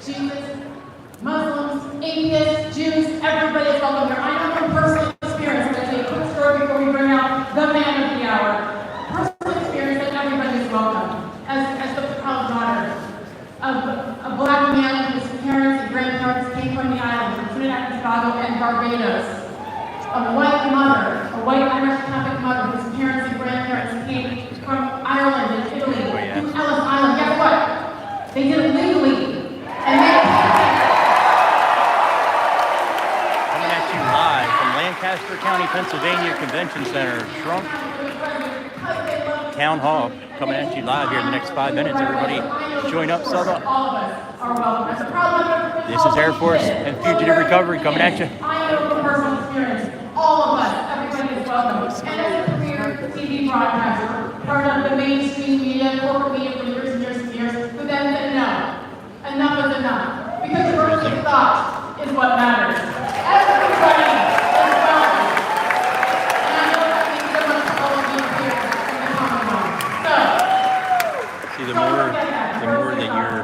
Jesus, Muslims, atheists, Jews, everybody is welcome here. I know from personal experience, I'm going to tell you a quick story before we bring out the man of the hour. Personal experience that everybody is welcome. As the proud daughter of a black man whose parents and grandparents came from the islands, from Trinidad and Tobago and Barbados. A white mother, a white Irish Catholic mother whose parents and grandparents came from Ireland and Italy to Ellis Island. Guess what? They did it legally. And they coming at you live from Lancaster County, Pennsylvania Convention Center, Trump Town Hall. Coming at you live here in the next 5 minutes. Everybody join up, Southern. This is Air Force and Fugitive Recovery coming at you. I know from personal experience, all of us, everybody is welcome. And as a career TV broadcaster, part of the mainstream media, corporate media for years and years and years, who then said no. Enough is enough. Because diversity of thought is what matters. Everybody is welcome. And I know that means so much to all of you here in the Commonwealth. So, see, the more that you're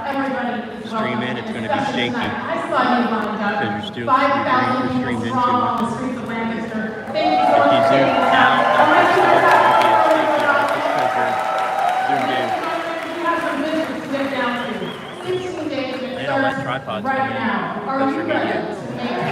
streaming, it's going to be shaky. Because you're still streamed into it. On the streets of Lancaster. If you zoom out, that's just going to be a shaky. Zoomed in. And all that tripod's right coming now. in. Are That's you your ready media. to make it?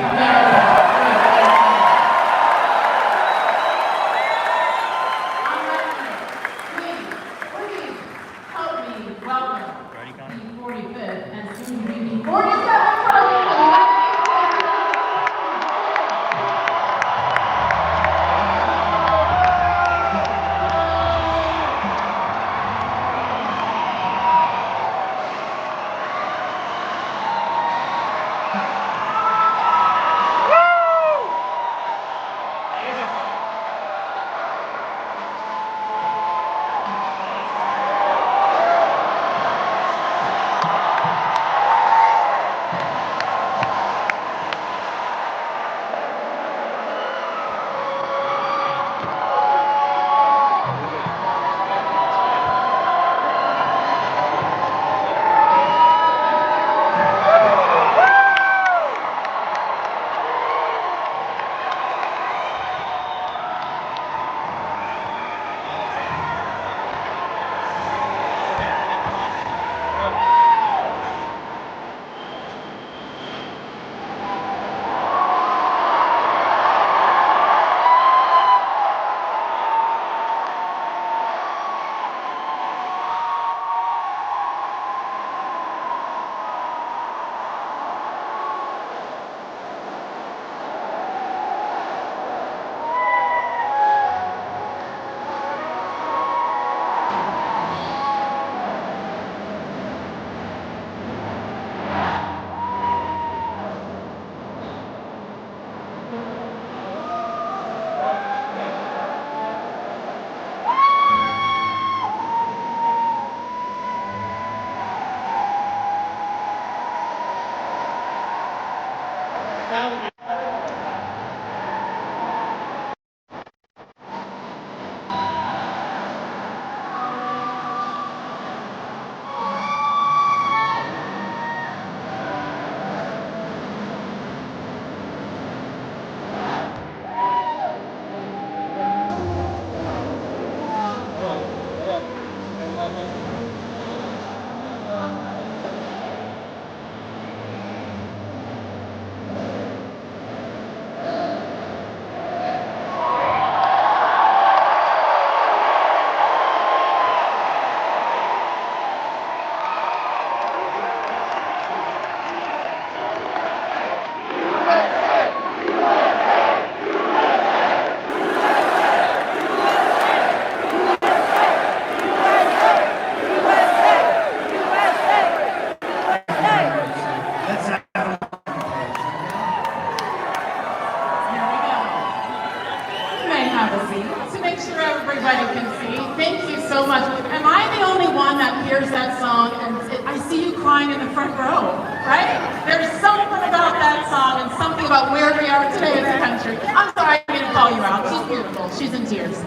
Thank you so much. Am I the only one that hears that song and I see you crying in the front row, right? There's something about that song and something about where we are today as a country. I'm sorry, I'm going to call you out. She's beautiful. She's in tears.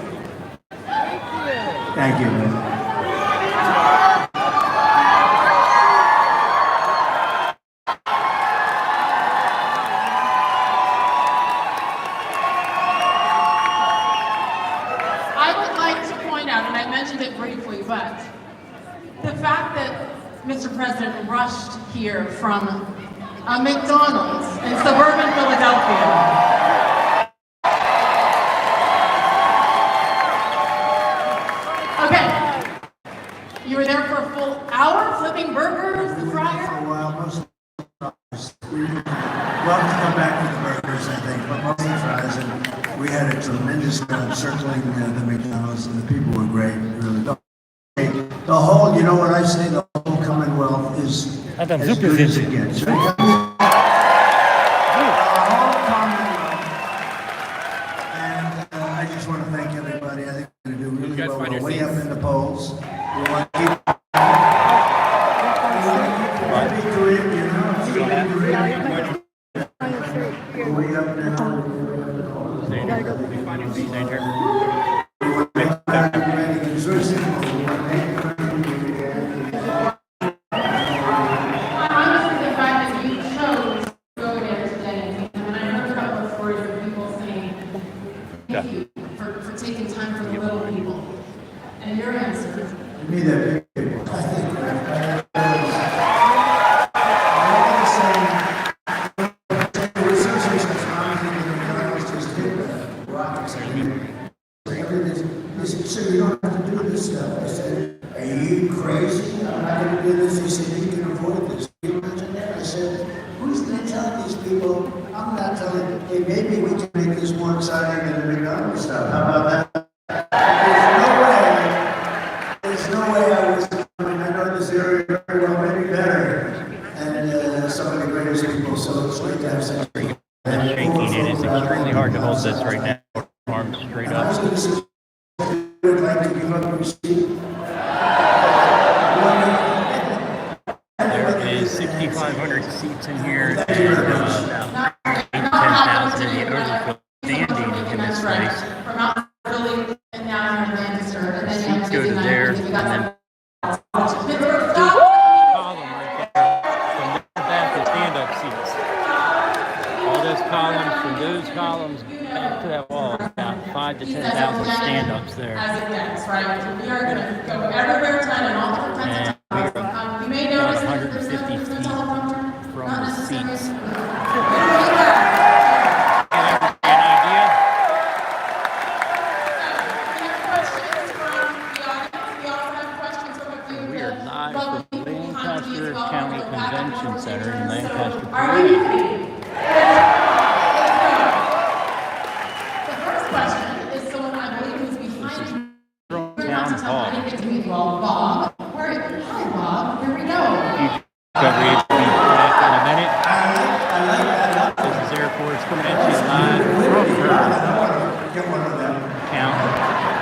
Thank you. Mr. President rushed here from a McDonald's in suburban Philadelphia. Okay, you were there for a full hour flipping burgers, the fryer? For a while, most of the fries. We love to come back for the burgers, I think, but most of the fries, and we had a tremendous crowd circling the McDonald's, and the people were great, really. The whole, you know what I say, the whole Commonwealth is as good as it gets. The whole Commonwealth, and I just want to thank everybody. I think we're going to do really well. We're way up in the polls. We want to keep way up now. For taking time for the little people. And your answer. Give me that big people. I think so you don't have to do this stuff. I said, are you crazy? I'm not going to do this. He said, you can avoid this. Can you imagine that? I said, who's going to tell these people? I'm not telling, hey, maybe we can make this more exciting than the McDonald's stuff. How about that? There's no way I was, I know this area very well, maybe better. And some of the greatest people, so it's great to have such great. Shaking. It is extremely hard to hold this right now. Arms straight up. Would like to give up your seat. There is 6,500 seats in here, and about 10,000 in the overflow standing in this place. The seats go to there, and then column right there. From there back to stand-up seats. All those columns, from those columns back to that wall, about 5,000 to 10,000 stand-ups there. As it gets, right? We are going to go everywhere tonight and all different kinds of topics. You may notice that there's 150 feet from the seats. We are live from Lancaster County Convention Center in Lancaster, PA. Bob. Hi, Bob. Here we go. Recovery Agent back in a minute. This is Air Force coming at you live from her account,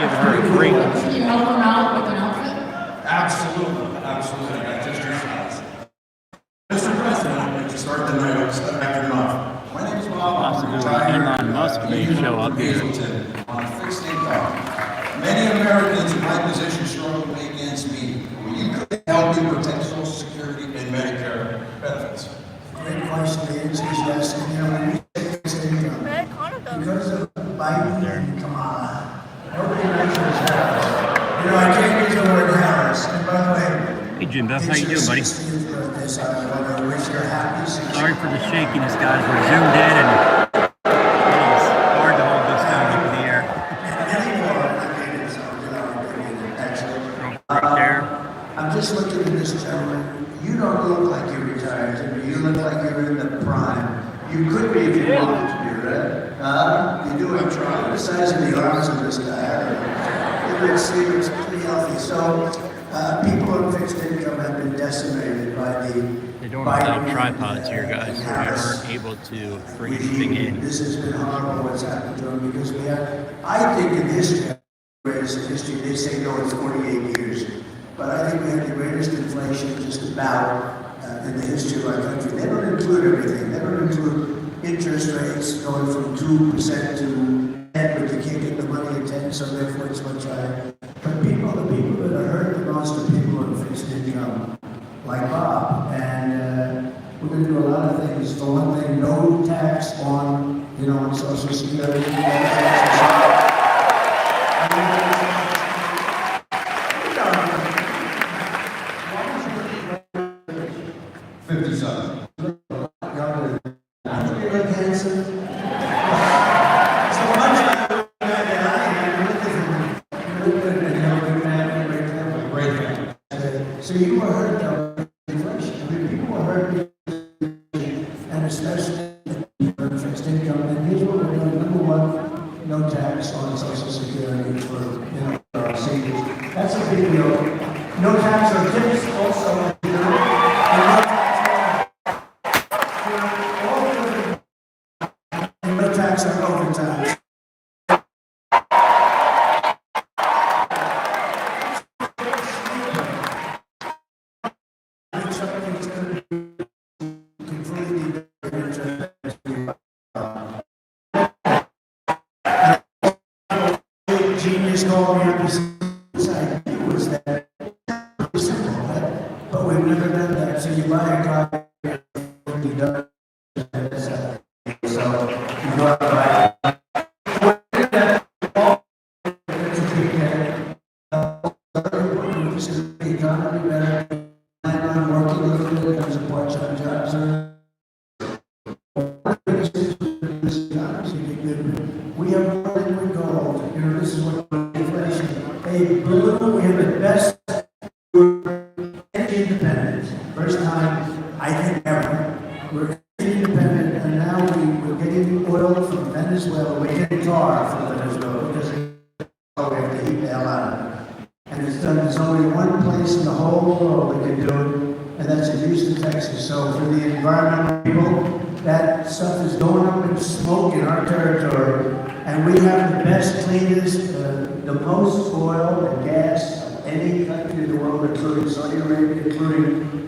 giving her a break. Can you help them out with an outfit? Absolutely, absolutely. I just realized. Mr. President, I'd like to start the night back your off. My name is Bob. Possibility Elon Musk may show up here. On fixed income. Many Americans in my position struggle against me. You could help me protect Social Security and Medicare benefits. Great question. The answer is yes. And you know, when you say fixed income, because of Biden, come on. Nobody mentions Harris. You know, I can't use the word Harris. And by the way, Hey Jim Beth, how you doing, buddy? 60th birthday, so I want to wish her happy 60th. Sorry for the shakiness, guys. We're zoomed in and it's hard to hold this down up in the air. Right there. I'm just looking at this gentleman. You don't look like you're retired. You look like you're in the prime. You could be if you wanted to be, right? You're doing trying. The size of the arms of this guy. You can see it's pretty healthy. So people on fixed income have been decimated by the. They don't have tripods here, guys, so we aren't able to bring anything in. This has been horrible what's happened to them because we have, I think in history, greatest in history, they say no, it's 48 years. But I think we had the greatest inflation just about in the history of our country. They don't include everything. They don't include interest rates going from 2% to 10, but you can't get the money at 10, so therefore it's much higher. But the people that are hurt the most are people on fixed income, like Bob. And we're going to do a lot of things. For one thing, no tax on, on Social Security. son. Younger than I think you look handsome. So much younger than I am. You look good, and you're a good man, you're a great family. Great family. So you were hurt by inflation. I mean, people were hurt, and especially fixed income. And here's what we're doing. Number one, no tax on Social Security for our seniors. That's a big deal. No tax on tips also. No tax on overtime. Genius called me up and said, it was that simple, right? But we've never done that. So you buy a car, you don't. So you go out and buy this is the economy better. Plan on working a little bit as a part-time job. We have more liquid gold. You know, this is what inflation. Hey, Blue, we have the best energy independent. First time, I think, ever. We're energy independent, and now we're getting oil from Venezuela. We're getting tar from Venezuela because we have to heat the hell out of it. And it's done. There's only one place in the whole world that can do it, and that's in Houston, Texas. So for the environmental people, that stuff is going up in smoke in our territory, and we have the best, cleanest, the most oil and gas of any country in the world, including Saudi Arabia,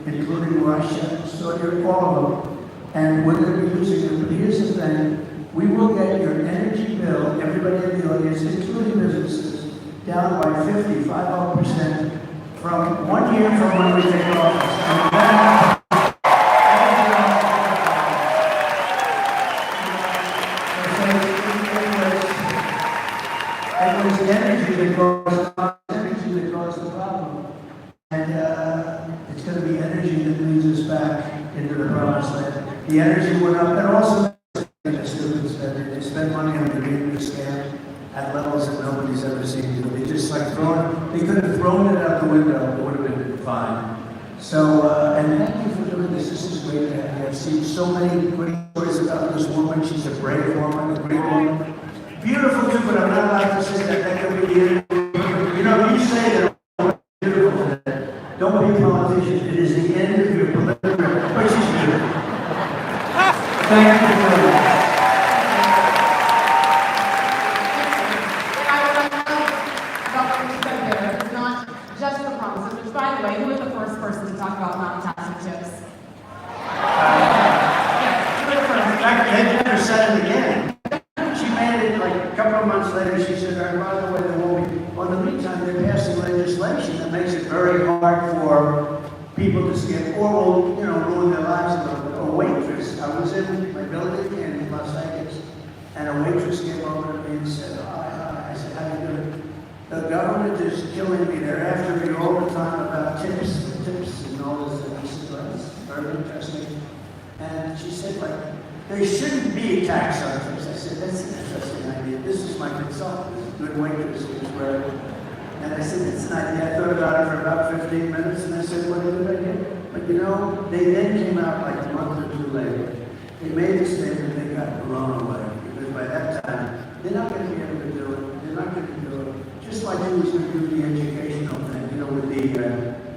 including Russia, Saudi, all of them. And we're going to be using them. But here's the thing: we will get your energy bill, everybody in the audience, including businesses, down by 50% from 1 year from when we take office. And then, it was energy that caused the problem. And it's going to be energy that leads us back into the promised land. The energy went up, and also they spend money on the media scam at levels that nobody's ever seen. They just like they could have thrown it out the window, it would have been fine. So, and thank you for doing this. This is great to have you. I've seen so many great stories about this woman. She's a brave woman, a great woman. Beautiful too, but I'm not allowed to say that. That could be you know, you say that I'm beautiful. Don't be a politician. It is the end of your political career. But she's beautiful. Thank you for doing that. I love about what you said there. It's not just the promises, which, by the way, who was the first person to talk about not taxing chips? They never said it again. She made it like a couple of months later. She said, by the way, there won't be. Well, in the meantime, they're passing legislation that makes it very hard for people to skip or will, you know, ruin their lives a little bit. A waitress, I was in my building in Las Vegas, and a waitress came over to me and said, I said, how you doing? The government is killing me. They're after me all the time about tips and all this. And I said, well, that's very interesting. And she said, like, there shouldn't be a tax on tips. I said, that's an interesting idea. This is my consultant, this is a good waitress who's where. And I said, that's an idea. I thought about it for about 15 minutes, and I said, what a good idea. But you know, they then came out like a month or two later. They made a statement, they got blown away. Because by that time, they're not going to be able to do it. They're not going to do it. Just like he was going to do the educational thing, you know, with the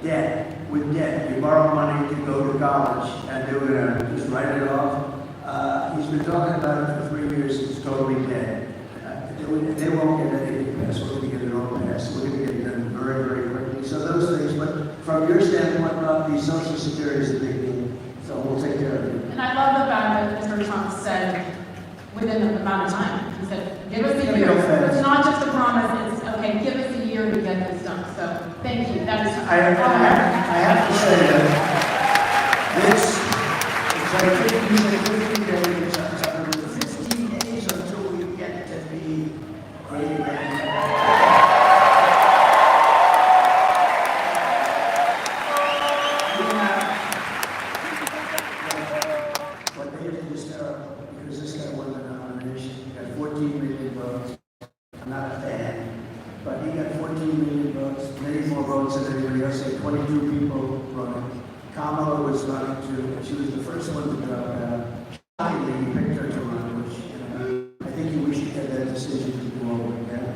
debt. With debt, you borrow money to go to college, and they were going to just write it off. He's been talking about it for 3 years. It's totally dead. They won't get anything passed. We're going to get it all passed. We're going to get it done very, very quickly. So those things. But from your standpoint, Rob, the Social Security is a big deal. So we'll take care of it. And I love the fact that Mr. Trump said within the amount of time. He said, give us a year. It's not just a promise. It's, okay, give us a year to get this done. So thank you. That is I have to say that this is like 15 days. It's under 15 days until we get to be great again. 22 people running. Kamala was running too. She was the first one to drop out. Finally, he picked her to run, which, I think he wished he had that decision to do over again.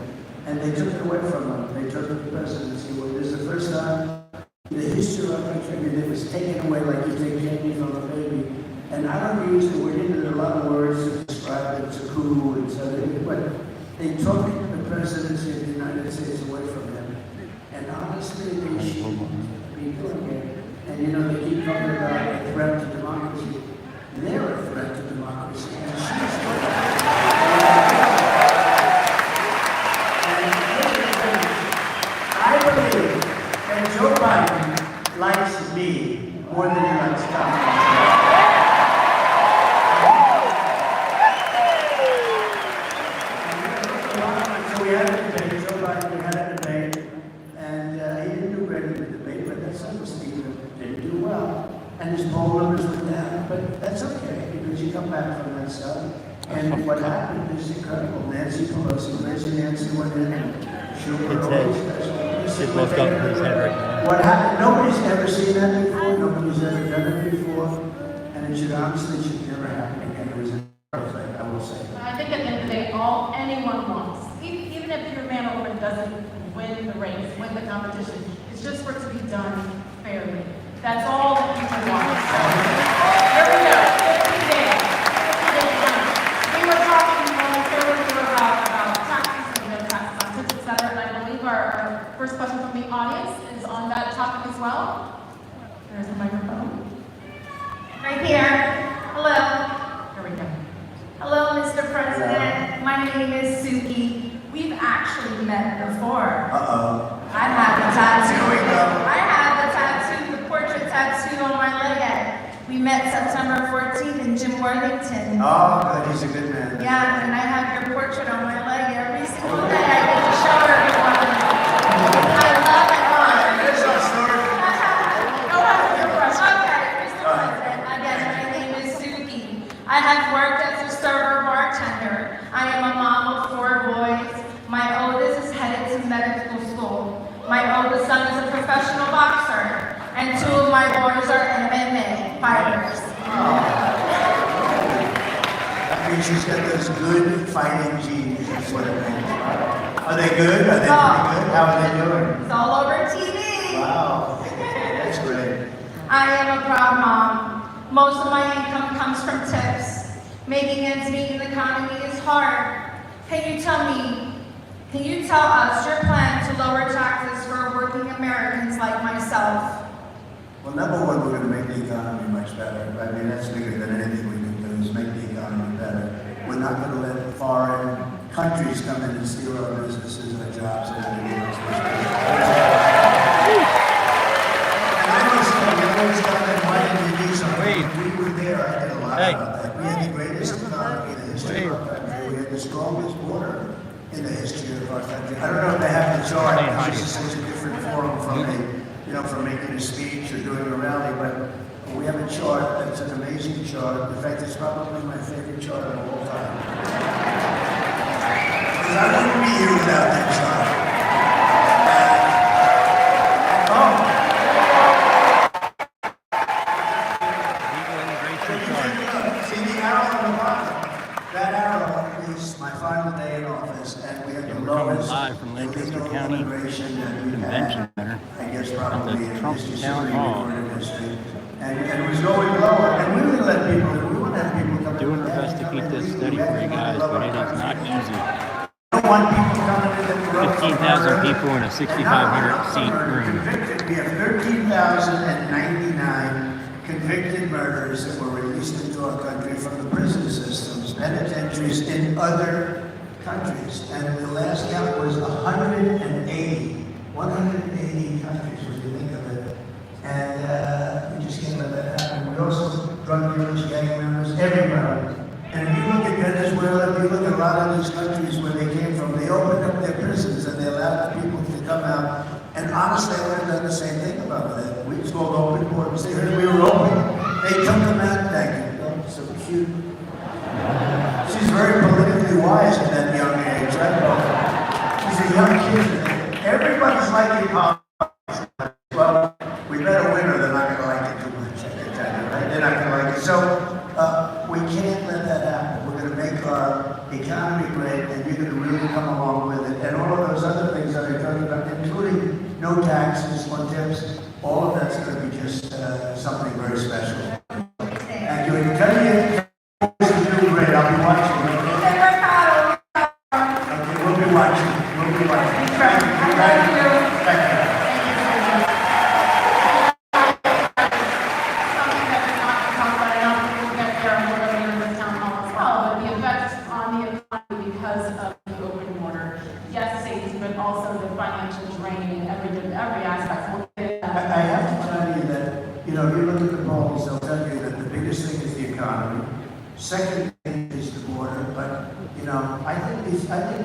And they took it away from her. They took the presidency away. This is the first time in the history of our country that it was taken away like you take candy from a baby. And I don't use the word, there are a lot of words to describe it, it's a coup, and so but they took the presidency of the United States away from him. And honestly, they should be doing it. And you know, they keep talking about a threat to democracy. They're a threat to democracy. And she's I believe that Joe Biden likes me more than he likes Donald. So we had a debate, Joe Biden, we had a debate, and he didn't do great in the debate, but that's understandable. Didn't do well. And his poll numbers went down, but that's okay, because you come back from that stuff. And what happened is incredible. Nancy Pelosi, Nancy went in and It left up his head right now. what happened, nobody's ever seen that before, nobody's ever done it before, and it should never happen again. It was a perfect, I will say. I think at the end of the day, all anyone wants, even if your man or woman doesn't win the race, win the competition, it's just for it to be done fairly. That's all that people want. Here we go. 50 days. We were talking earlier about taxes and taxes on tips, et cetera, and I believe our first question from the audience is on that topic as well. There's a microphone. Right here. Hello. Here we go. Hello, Mr. President. My name is Suki. We've actually met before. I have a tattoo. Here we go. I have a tattoo, the portrait tattoo on my leg. We met September 14th in Jim Worthington. Oh, good, he's a good man. Yeah, and I have your portrait on my leg every single day. I get to show everyone. I love it. There's our story. Go ahead with your question. Okay, Mr. President. Again, my name is Suki. I have worked as a server bartender. I am a mom of 4 boys. My oldest is headed to medical school. My oldest son is a professional boxer. And 2 of my boys are MMA fighters. That means she's got those good fighting genes, that's what it means. Are they good? Are they pretty good? How are they doing? It's all over TV. Wow, that's great. I am a proud mom. Most of my income comes from tips. Making ends meet in the economy is hard. Can you tell us your plan to lower taxes for working Americans like myself? Well, number one, we're going to make the economy much better. I mean, that's bigger than anything we can do is make the economy better. We're not going to let foreign countries come in and steal our businesses, our jobs, and everything else. And I must tell you, always got that invited to do something. We were there, I did a lot about that. We had the greatest economy in the history of our country. We had the strongest border in the history of our country. I don't know if they have the chart, this is such a different forum from making a speech or doing a rally, but we have a chart that's an amazing chart. In fact, it's probably my favorite chart of all time. Because I wouldn't be here without that chart. See the arrow on the bottom? That arrow is my final day in office, and we have the lowest live from Lancaster County immigration that we've Convention had, Center I guess at probably the in Trump history, Town Hall. recorded history. And it was going lower, and we wouldn't let people, we wouldn't have people come in. Doing our best to keep this steady for you guys, but it is not easy. We don't want people coming in and corrupting 15,000 people in a 6,500 seat room. We have 13,099 convicted murderers that were released into our country from the prison systems, penitentiaries in other countries. And the last count was 180. 180 countries, when you think of it. And we just can't let that happen. We also drug dealers, gang members, everybody. And if you look at Venezuela, if you look at a lot of these countries where they came from, they opened up their prisons and they allowed people to come out. And honestly, I would have done the same thing about that. We just called open courts. They heard we were open. They took them out. Thank you. Oh, so cute. She's very politically wise at that young age, right? She's a young kid. Everybody's like in politics. Well, So we can't let that happen. We're going to make our economy great, and you're going to really come along with it. And all of those other things that I talked about, including no taxes on tips, all of that's going to be just something very special. And you can tell you, it's doing great. I'll be watching. Okay, we'll be watching. We'll be watching. Thank you. Thank you. I have to tell you that, you know, if you look at the polls, they'll tell you that the biggest thing is the economy. Second thing is the border, but, you know, I think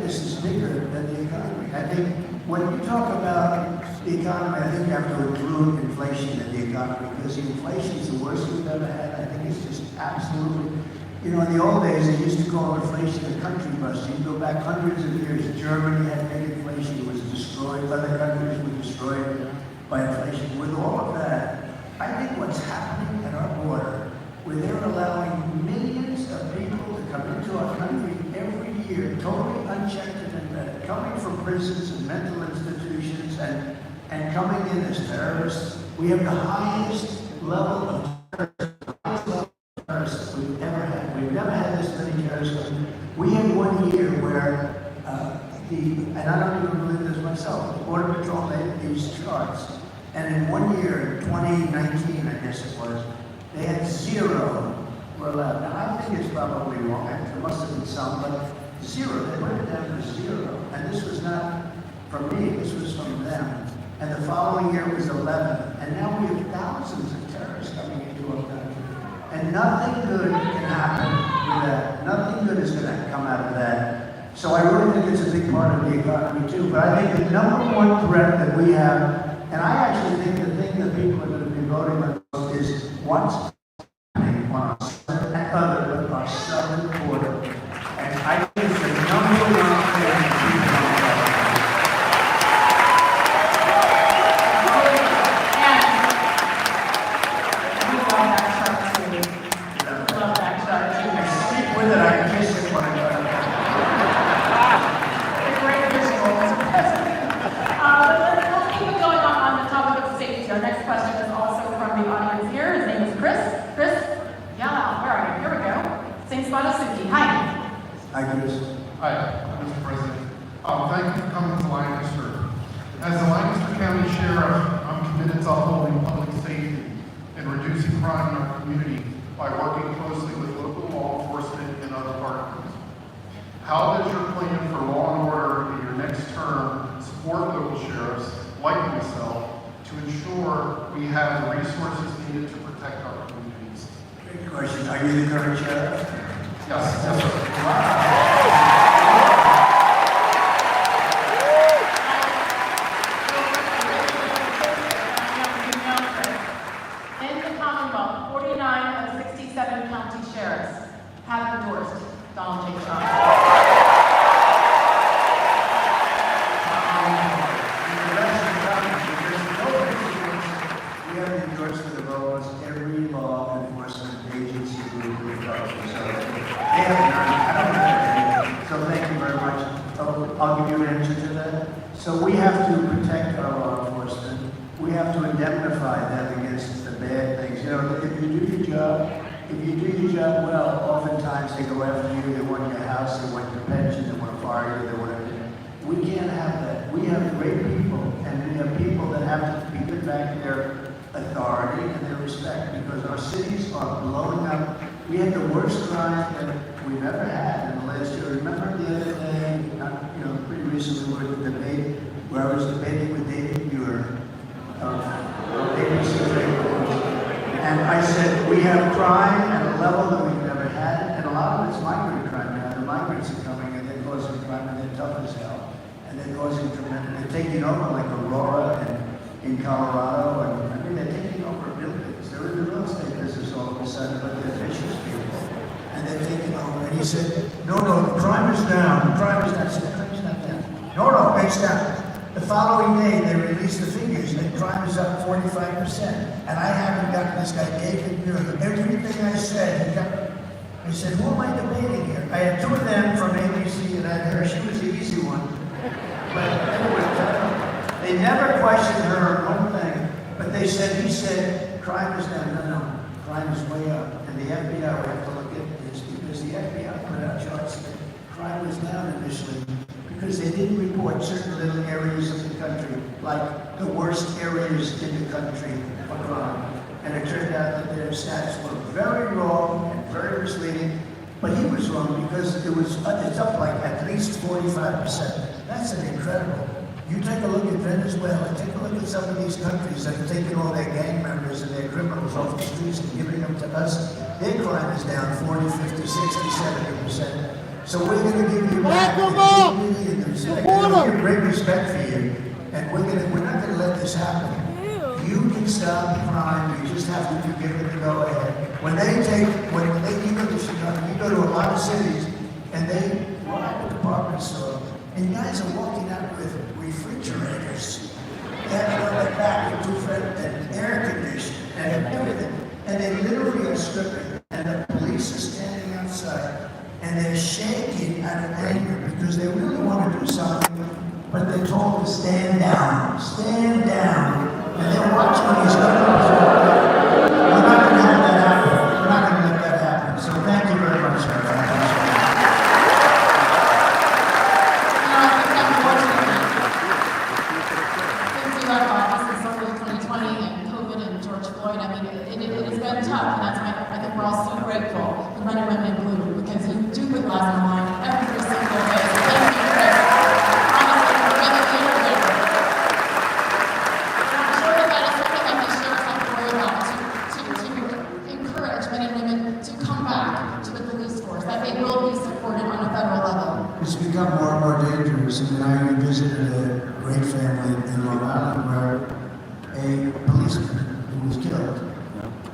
this is bigger than the economy. I think when you talk about the economy, I think you have to include inflation in the economy, because the inflation is the worst we've ever had. I think it's just absolutely, you know, in the old days, they used to call inflation a country buster. You go back hundreds of years, Germany had big inflation, it was destroyed, other countries were destroyed by inflation. With all of that, I think what's happening at our border, where they're allowing millions of people to come into our country every year, totally unchecked and unvetted, coming from prisons and mental institutions and coming in as terrorists. We have the highest level of terrorists we've ever had. We've never had this many terrorists. We had 1 year where and I don't even believe this myself, the Border Patrol made these charts, and in 1 year, 2019, I guess it was, they had 0 were allowed. Now, I think it's probably wrong. There must have been some, but 0. They went it down to 0. And this was not from me. This was from them. And the following year was 11. And now we have thousands of terrorists coming into our country. And nothing good can happen with that. Nothing good is going to come out of that. So I really think it's a big part of the economy too. But I think the number one threat that we have, and I actually think the thing that people are going to be voting on is what's happening on our southern border. And I think it's the number one thing that people want to know. And we love that chart too. Love that chart too. I speak with it, I kiss it when I go. Our next question is also from the audience here. His name is Chris. Chris, yell out. Where are you? Here we go. Same spot as Suki. Hi. Hi, Chris. Hi, Mr. President. Thank you for coming to Lancaster. As the Lancaster County Sheriff, I'm committed to upholding public safety and reducing crime in our community by working closely with local law enforcement and other partners. How does your plan for law and order in your next term support local sheriffs like myself to ensure we have the resources needed to protect our communities? Great question. Are you the current sheriff? Yes, yes, sir. In the Commonwealth, 49 of 67 county sheriffs have endorsed Donald J. Trump. We have endorsement of almost every law enforcement agency group we've got. So they have I don't know anything. So thank you very much. I'll give you an answer to that. So we have to protect our law enforcement. We have to indemnify them against the bad things. You know, if you do your job well, oftentimes they go after you, they want your house, they want your pension, they want to fire you, they want to. We can't have that. We have great people, and we have people that have to be given back their authority and their respect, because our cities are blowing up. We had the worst crime that we've ever had in the last year. Remember the other day, pretty recently, we were at the debate where I was debating with David Muir of ABC Radio. And I said, we have crime at a level that we've never had, and a lot of it's migrant crime now. The migrants are coming and they're causing crime, and they're tough as hell. And they're causing tremendous, they're taking over like Aurora and in Colorado, and I mean, they're taking over buildings. They're in the real estate business all of a sudden, but they're vicious people. And they're taking over. And he said, no, the crime is down. The crime is down. I said, the crime is not down. No, it's down. The following day, they released the figures, and crime is up 45%. And I haven't gotten this guy, David Muir. Everything I say said, he said, who am I debating here? I had two of them from ABC, and I had her. She was the easy one. But anyway, they never questioned her on one thing, but he said, crime is down. No, crime is way up. And the FBI, we have to look at this, because the FBI put out charts that crime was down initially, because they didn't report certain little areas of the country, like the worst areas in the country for crime. And it turned out that their stats were very wrong and very misleading. But he was wrong because it's up like at least 45%. That's an incredible. You take a look at Venezuela, take a look at some of these countries that are taking all their gang members and their criminals off the streets and giving them to us. Their crime is down 40, 50, 60, 70%. So we're going to give you back the dignity and the great respect for you. And we're not going to let this happen. You can stop crime. You just have to give it the go ahead. You go to Chicago, you go to a lot of cities, and they rob a department store, and guys are walking out with refrigerators. They have it on their back with and air conditioning and everything. And they literally are stripping, and the police are standing outside, and they're shaking out of anger because they really want to do something, but they're told to stand down, and they're watching these criminals. We're not going to have that happen. We're not going to let that happen. So thank you very much, sir. Since we left office in summer of 2020 and COVID and George Floyd, I mean, it has been tough, and that's why I think we're all so grateful for men and women in blue, because you do put lives on the line every single day. So thank you for that. Honestly, for making the interview. I'm sure that is something that these sheriffs have to worry about, to encourage men and women to come back to the police force, that they will be supported on a federal level. It's become more and more dangerous. I mean, I visited a great family in Long Island where a policeman who was killed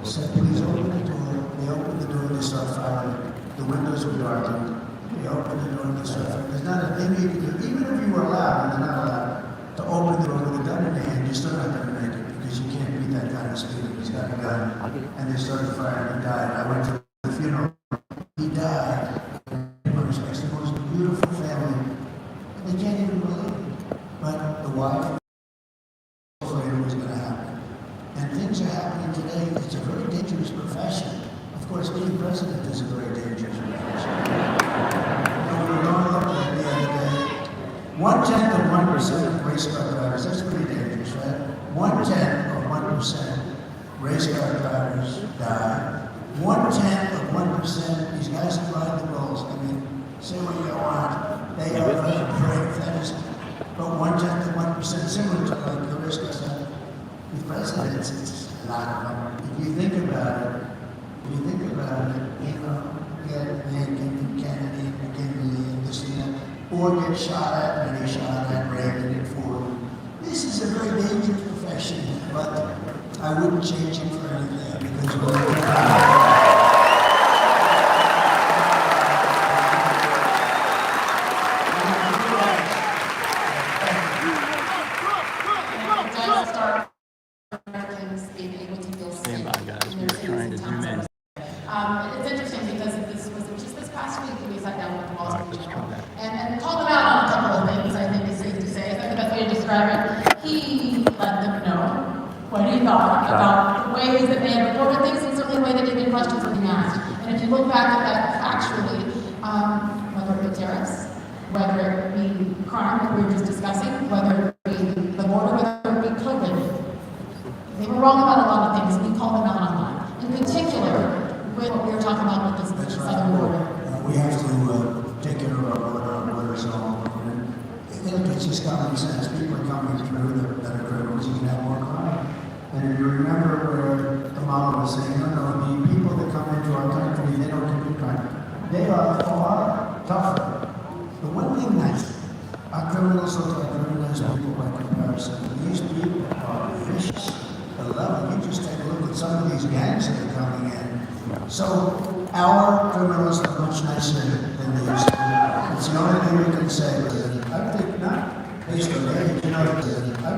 said, please open the door. They opened the door, they start firing. The windows were darkened. They opened the door, they start firing. There's not a thing you can do, even if you were allowed, and they're not allowed, to open the door with a gun in your hand, you're still not going to make it because you can't beat that kind of speed. He's got a gun. And they started firing. He died. I went to the funeral. He died. It's the most beautiful family. They can't even believe it. But the wife was afraid it was going to happen. And things are happening today. It's a very dangerous profession. Of course, being president is a very dangerous profession. We were going up there the other day. 1/10 of 1% of race car drivers, that's pretty dangerous, right? 1/10 of 1% race car drivers die. 1/10 of 1%, these guys who ride the rolls, I mean, say what you want, they are very brave, that is, but 1/10 of 1%, similar to like the risk of with presidents, it's a lot of them. If you think about it, you know, get Lincoln, Kennedy, McKinley, and this and that, or get shot at, and he shot at Reagan and Ford. This is a very dangerous profession, but I wouldn't change it for anything because we're It's interesting because this was just this past week we sat down with the Wall Street Journal and called him out on a couple of things. I think is safe to say. Is that the best way to describe it? He let them know what he thought about the ways that they had reported things and certainly the way that even questions were being asked. And if you look back at that factually, whether it be tariffs, whether it be crime that we were just discussing, whether it be the border, whether it be COVID, they were wrong about a lot of things. We called them out on that. In particular, with what we were talking about with this southern border. We have to take care of our border zone. It's just common sense. People are coming through that are criminals. You can have more crime. And if you remember where the model was saying, no, the people that come into our country, they don't commit crime. They are far tougher. The one thing that our criminals look like very nice people by comparison. These people are vicious. I love it. You just take a look at some of these gangs that are coming in. So our criminals are much nicer than they used to be. It's the only thing we can say. I think not. Based on age, I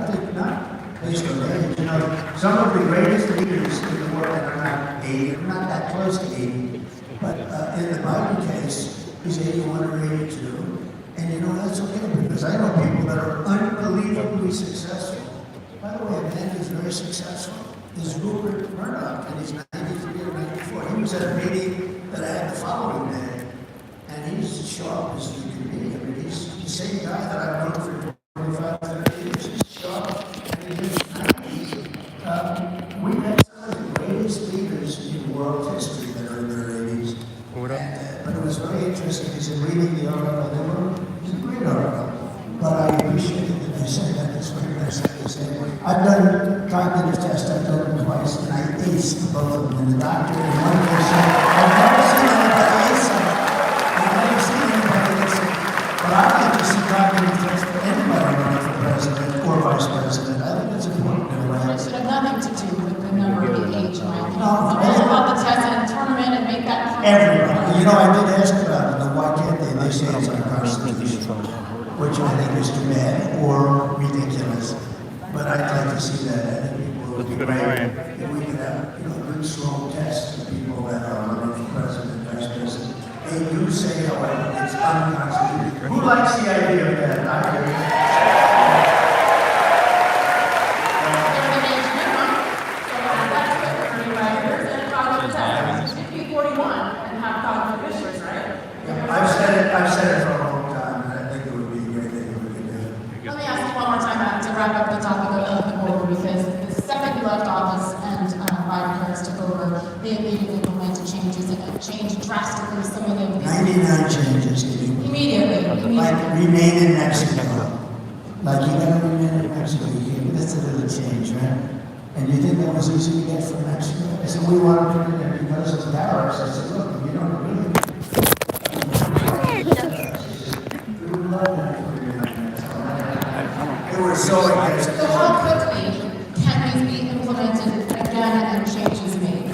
think not. Basically, you know, some of the greatest leaders in the world are not 80, not that close to 80, but in the Biden case, he's 81 or 82. And you know, that's okay, because I know people that are unbelievably successful. By the way, a man who's very successful is Rupert Murdoch, and he's 93 or 94. He was at a meeting that I had the following day, and he's as sharp as you can be. I mean, he's the same guy that I've known for 25, 30 years. He's sharp, and he's 90s. We've had some of the greatest leaders in world history that are in their 80s. What up? But it was very interesting, because in reading the article, it was a great article. But I appreciate that they said that. That's very nice that they say. I've done cognitive tests, I've done them twice, and I aced both of them. And the doctor and one of them said, I've never seen anybody ace them. I've never seen anybody ace them. But I'd like to see cognitive tests for anybody running for president or vice president. I think it's important in a way. It should have nothing to do with the number of the age, right? No, It's about the test and turn them in and make that. Everybody. You know, I did ask about it, why can't they? They say it's unconstitutional, which I think is too bad or ridiculous. But I'd like to see that. I think people would be great if we could have, you know, good, strong tests of people that are running for president, vice president. They do say, however, it's unconstitutional. Who likes the idea of that? I do. There's an age minimum, so that's what 35 years, and a cognitive test. If you 41 and have cognitive issues, right? Yeah, I've said it for a long time, and I think it would be a great thing if we could do it. Let me ask you one more time to wrap up the topic of the border, because the second he left office and Biden Harris took over, they immediately implemented changes and changed drastically some of them. 99 changes. Immediately. Like remain in Mexico. Like you gotta remain in Mexico. That's a little change, right? And you think that was easy to get from Mexico? I said, we want to put it there because of tariffs. I said, look, you don't really. We would love that for you. They were so against it. So how quickly can these be implemented again and changes made?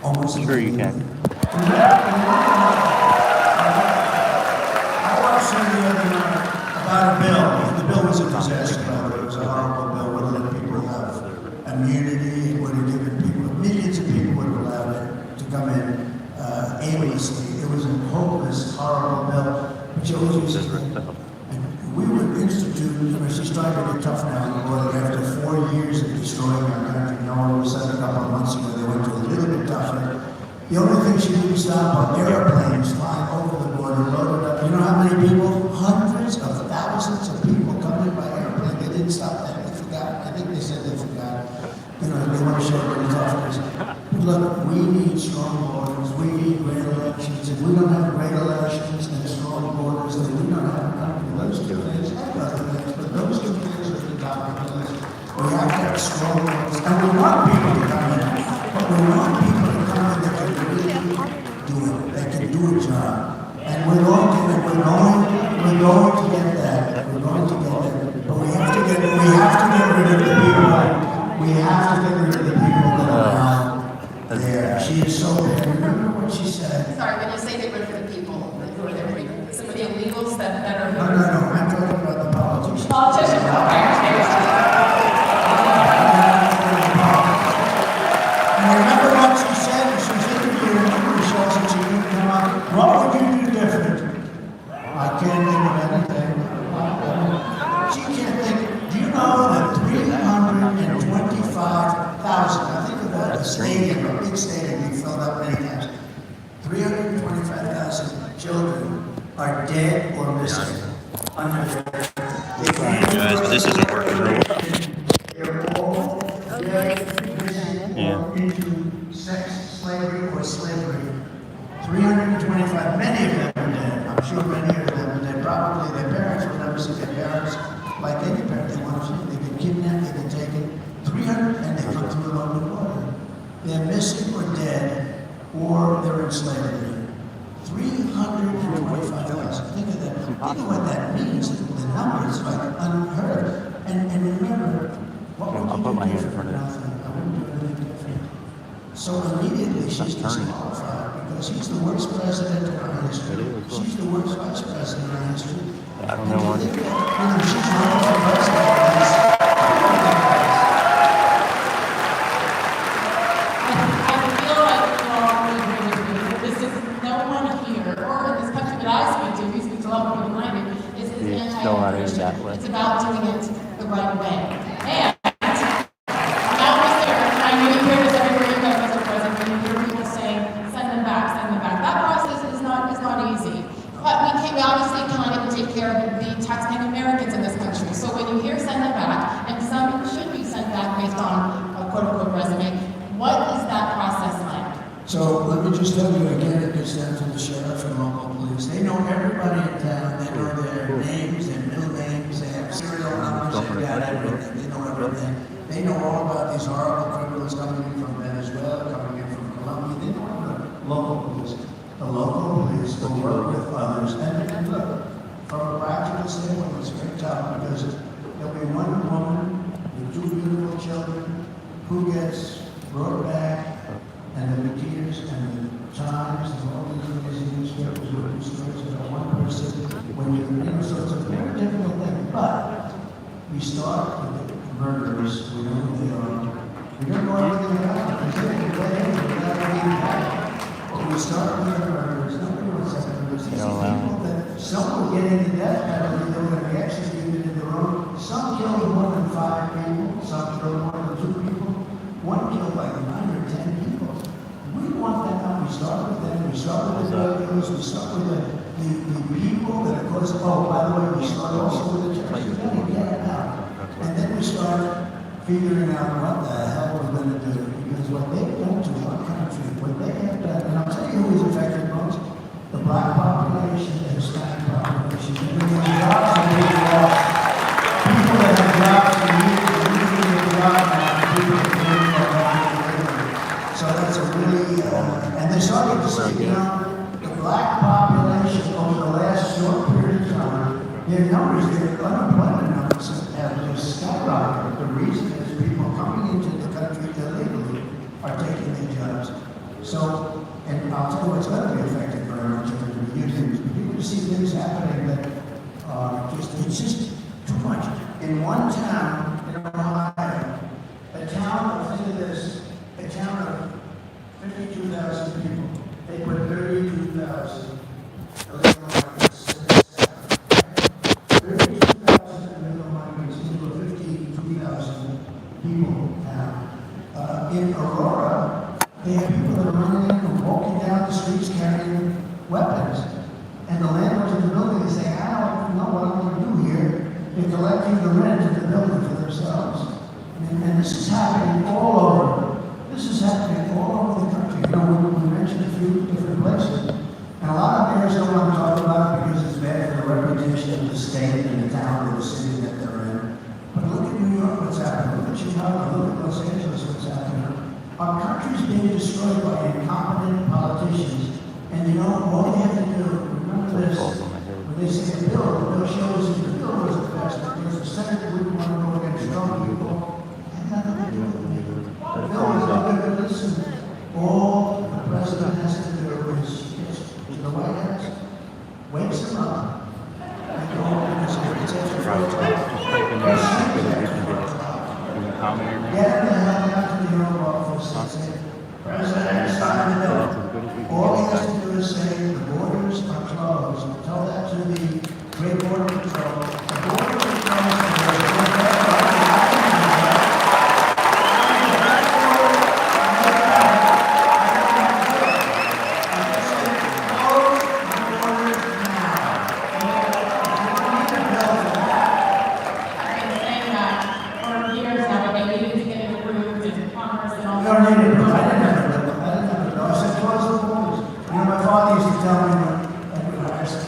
Almost. Sure you can. I watched the other night about a bill. The bill was a disaster. It was a horrible bill. Would let people have immunity. It would have given people, millions of people would have allowed it to come in aimlessly. It was a hopeless, horrible bill. But you always use it. And we would institute, she's trying to get tough now in the border after 4 years of destroying our country. You know, all of a sudden, a couple of months ago, they went to a little bit tougher. The only thing she didn't stop are airplanes flying over the border, loaded up. You know how many people? Hundreds of thousands of people coming by airplane. They didn't stop that. They forgot. I think they said they forgot. You know, they want to show their toughness. But look, we need strong borders. We need great elections. If we don't have great elections and strong borders, then we don't have a country. Those two things and other things, but those two things are the top of the list. We have to have strong borders. And we want people to come in. But we want people to come in that can really do it, that can do a job. And we're going to get that. We're going to get that. But we have to get rid of the people. We have to get rid of the people that are out there. She is so bad. Remember what she said? Sorry, when you say get rid of the people, who are there? Some of the illegals that are. No. I'm talking about the politicians. Politicians, okay. And remember what she said? She was interviewed in the shows and she didn't come out. What would you do different? I can't think of anything. She can't think. Do you know that 325,000, I think about a stadium, a big stadium, we filled up many times. 325,000 children are dead or missing under their. Guys, but this isn't working real well. They're all dead, missing, or into sex slavery or slavery. 325, many of them are dead. I'm sure many of them are dead. Probably their parents will never see their parents like any parent. They want to see, they get kidnapped, they get taken. 300, and they come through an open border. They're missing or dead, or they're in slavery. 325,000. Think of that. Think of what that means. The numbers like unheard. And remember, what would you do different? Nothing. I wouldn't do anything different. So immediately she's disqualified because he's the worst president in our history. She's the worst vice president in our history. I don't know why. She's running for president. I feel like we're all really agree with you. This is no one here, or in this country that I speak to, we speak to a lot of people behind me, is anti-immigration. It's about doing it the right way. And now was there, I know you hear this everywhere you go, Mr. President, when you hear people saying, send them back, send them back. That process is not easy. But we obviously cannot even take care of the taxpaying Americans in this country. So when you hear send them back, and some should be sent back based on a quote-unquote resume, what is that process like? So let me just tell you again, it gets down to the sheriff and local police. They know everybody in town. They know their names, their middle names, they have serial numbers, they've got everything. They know everything. They know all about these horrible criminals coming in from Venezuela, coming in from Colombia. They know the local police. The local police will work with others. And look, from a practical standpoint, it's very tough because there'll be one woman with two beautiful children who gets brought back, and the Tears and the Times and all these amazing newspapers written stories about one person when so it's a very difficult thing. But we start with the murderers, we know who they are. We don't know everything about them. We can't play anything without being back. But we start with the murderers. Nobody wants that murderers. These are people that some will get into death penalty, they're going to be executed in their own. Some kill more than 5 people, some kill more than 2 people. One killed like 9 or 10 people. We want that now. We start with them. We start with the drug dealers. We start with the people that are causing. Oh, by the way, we start also with the church. We got to get it out. And then we start figuring out what the hell we're going to do. Because what they've done to our country, what they have done, and I'll tell you who is affected most: the black population, the Hispanic population. People that have jobs and need a job now. So that's a really, and they started to say, the black population over the last short period of time, their numbers, their unemployment numbers have just skyrocketed. The reason is people coming into the country illegally are taking their jobs. So, and I'll tell you what's going to be affected very much if we do things. People see things happening that it's just too much. In one town in Ohio, a town of 52,000 people, they put 32,000. 32,000 illegal migrants into a 52,000 people now. In Aurora, they have people that are running in and walking down the streets carrying weapons. And the landlords in the building is saying, I don't know what I'm going to do here. They're collecting the rent of the building for themselves. And this is happening all over. This is happening all over the country. You know, we mentioned a few different places. And a lot of mayors don't want to talk about it because it's bad for the reputation of the state and the town or the city that they're in. But look at New York, what's happening. Look at Chicago, look at Los Angeles, what's happening. Our country's being destroyed by incompetent politicians. And you know, all they have to do, remember this, when they say the bill shows that the bill was passed because the Senate wouldn't want to go against strong people. Listen, all the president has to do is to the White House, wakes them up, and go because it's after get the hell out to the Oval Office and say, President, sign the bill. All he has to do is say, the borders are closed. Tell that to the Great Border Patrol. The borders are closed.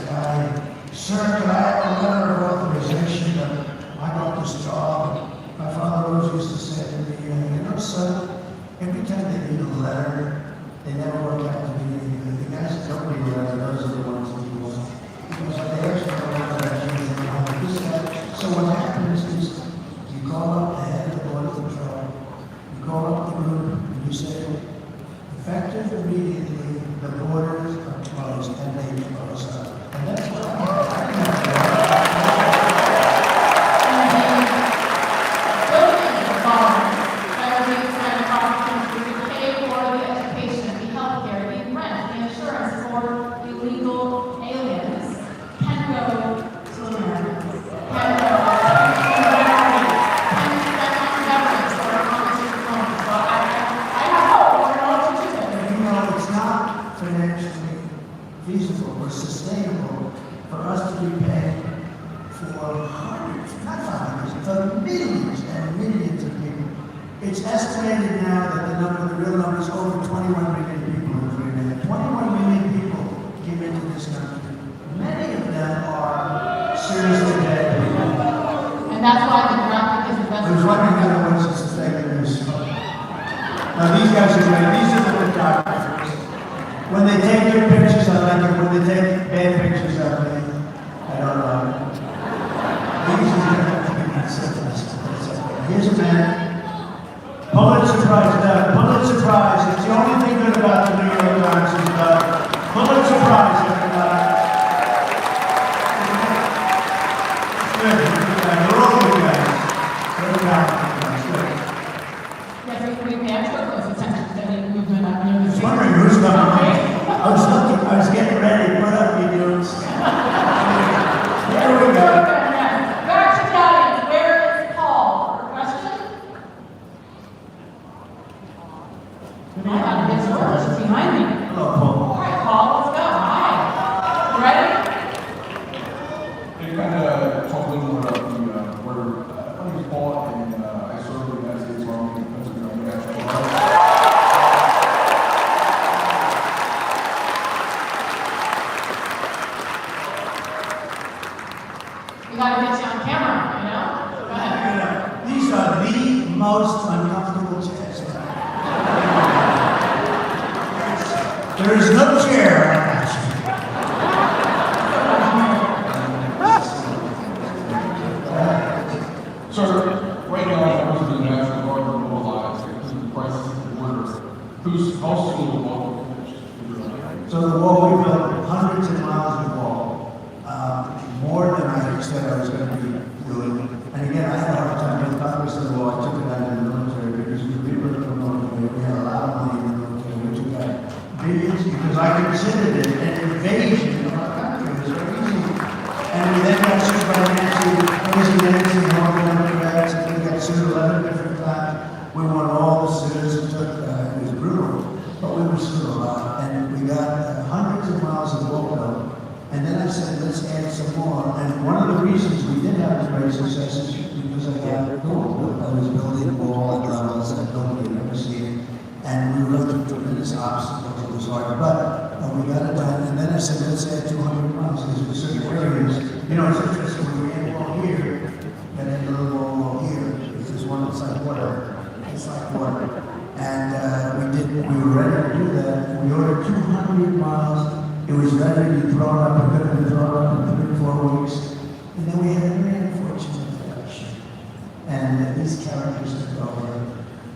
I immediately the borders are closed and they close up. And that's what financially feasible or sustainable for us to be paying for hundreds, not hundreds, but millions and millions of people. It's estimated now that the real number is over 21 million people in Greenland. 21 million people came into this country. Many of them are seriously dead people. And that's why the graphic is the best. I was wondering how the ones that suspected this. Now these guys are great. These are the photographers. When they take good pictures, I like it. When they take bad pictures of me, I don't like it. Here's a man. Pulitzer Prize, Pulitzer Prize. It's the only thing good about the New York Times is Pulitzer Prize, everybody. Good. They're all good guys. They're good. Yes, we pay extra close attention to any movement up near the I was wondering who's coming. I was getting ready. What up, you dudes? There we go. Back to the audience. Where is Paul? For a question? I got a good story. She's behind me. Hello, Paul. All right, Paul, let's go. Hi. You ready? Can you kind of talk a little more about where my name is Paul, and I serve the United States Army in Pennsylvania. We gotta get you on camera, you know? Go ahead. These are the most uncomfortable chairs. There is no chair like that. Sir, right now, members of the National Guard are mobilized because of the crisis at the border. Who's also the wall? So the wall, we built hundreds of miles of wall, more than I said I was going to be doing. And again, I had a hard time with Congress and the wall. I took it out of the military because we rebuilt the military. We had a lot of money in the military. We took out billions because I considered it an invasion of our country. It was very easy. And we then got sued by Nancy Nancy and all the Democrats, and we got sued 11 different times. We won all the suits. It was brutal, but we were sued a lot. And we got hundreds of miles of wall built. And then I said, let's add some more. And one of the reasons we did have the great success is because I got gold. I was building a wall at levels that nobody had ever seen. And we were looking for tremendous obstacles. It was hard, but we got it done. And then I said, let's add 200 miles. These were certain areas. You know, it's interesting when we add a wall here, and then a little wall here. There's one that's like water. It's like water. And we were ready to do that. We ordered 200 miles. It was ready to be thrown up. It could have been thrown up in 3 or 4 weeks. And then we had a very unfortunate election. And these characters took over.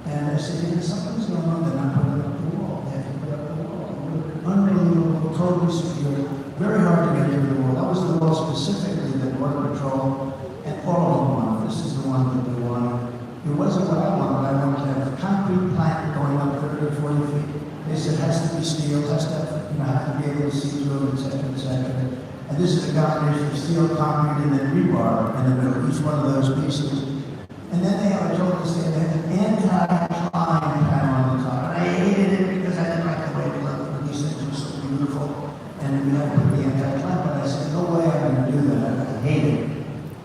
And I said, something's going on. They're not putting up the wall. They have to put up the wall. Unbelievable, totally secure. Very hard to get through the wall. That was the wall specifically that Border Patrol and all of them wanted. This is the one that they wanted. It wasn't what I wanted. I wanted to have a concrete plank going up 30 or 40 feet. They said it has to be steel, has to have to be able to see through it, et cetera, et cetera. And this is a combination of steel, concrete, and then rebar in the middle, each one of those pieces. And then they have a total stand, they have an anti-climb panel on the top. And I hated it because I didn't like the way it looked, but these things were so beautiful. And we had to put the anti-climb, but I said, no way I'm going to do that. I hated it.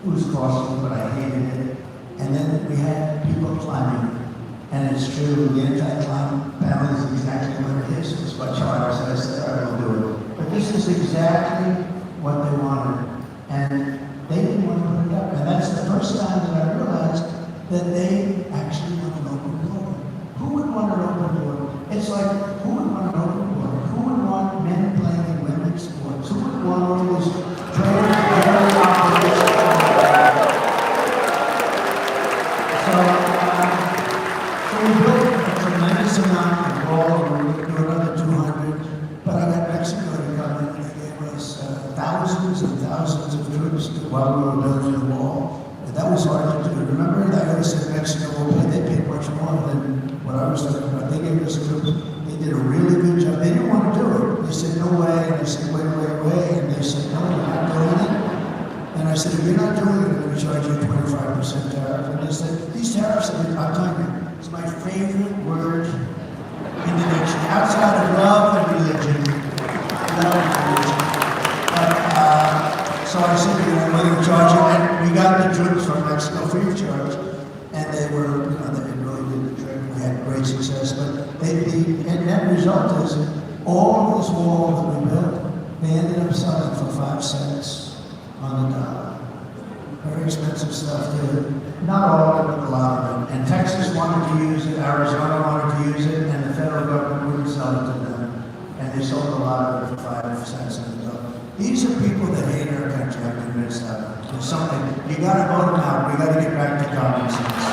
It was costly, but I hated it. And then we had people climbing. And it's true, the anti-climb panel is exactly what it is. It's much harder, so I said, I will do it. But this is exactly what they wanted. And they didn't want to put it up. And that's the first time that I realized that they actually want an open door. Who would want an open door? It's like, who would want an open door? Who would want men playing in women's sports? Who would want all these training operations? So we built a tremendous while we were building the wall. And that was hard to do. Remember, I always said Mexico will pay, they paid much more than what I was talking about. They gave us they did a really good job. They didn't want to do it. They said, no way. And I said, wait. And they said, no, we're not doing it. And I said, if you're not doing it, we're going to charge you a 25% tariff. And they said, these tariffs, I'll tell you, it's my favorite word in the dictionary, outside of love and religion. So I said, we're going to charge you. And we got the troops from Mexico free of charge. And they were, they really did the trick. We had great success. But the net result is all of this wall that we built, they ended up selling for 5 cents on the dollar. Very expensive stuff too. Not all of it, but a lot of it. And Texas wanted to use it, Arizona wanted to use it, and the federal government wouldn't sell it to them. And they sold a lot of it for 5 cents on the dollar. These are people that hate our country, I'm convinced of it. There's something, you gotta vote them out, we gotta get back to common sense.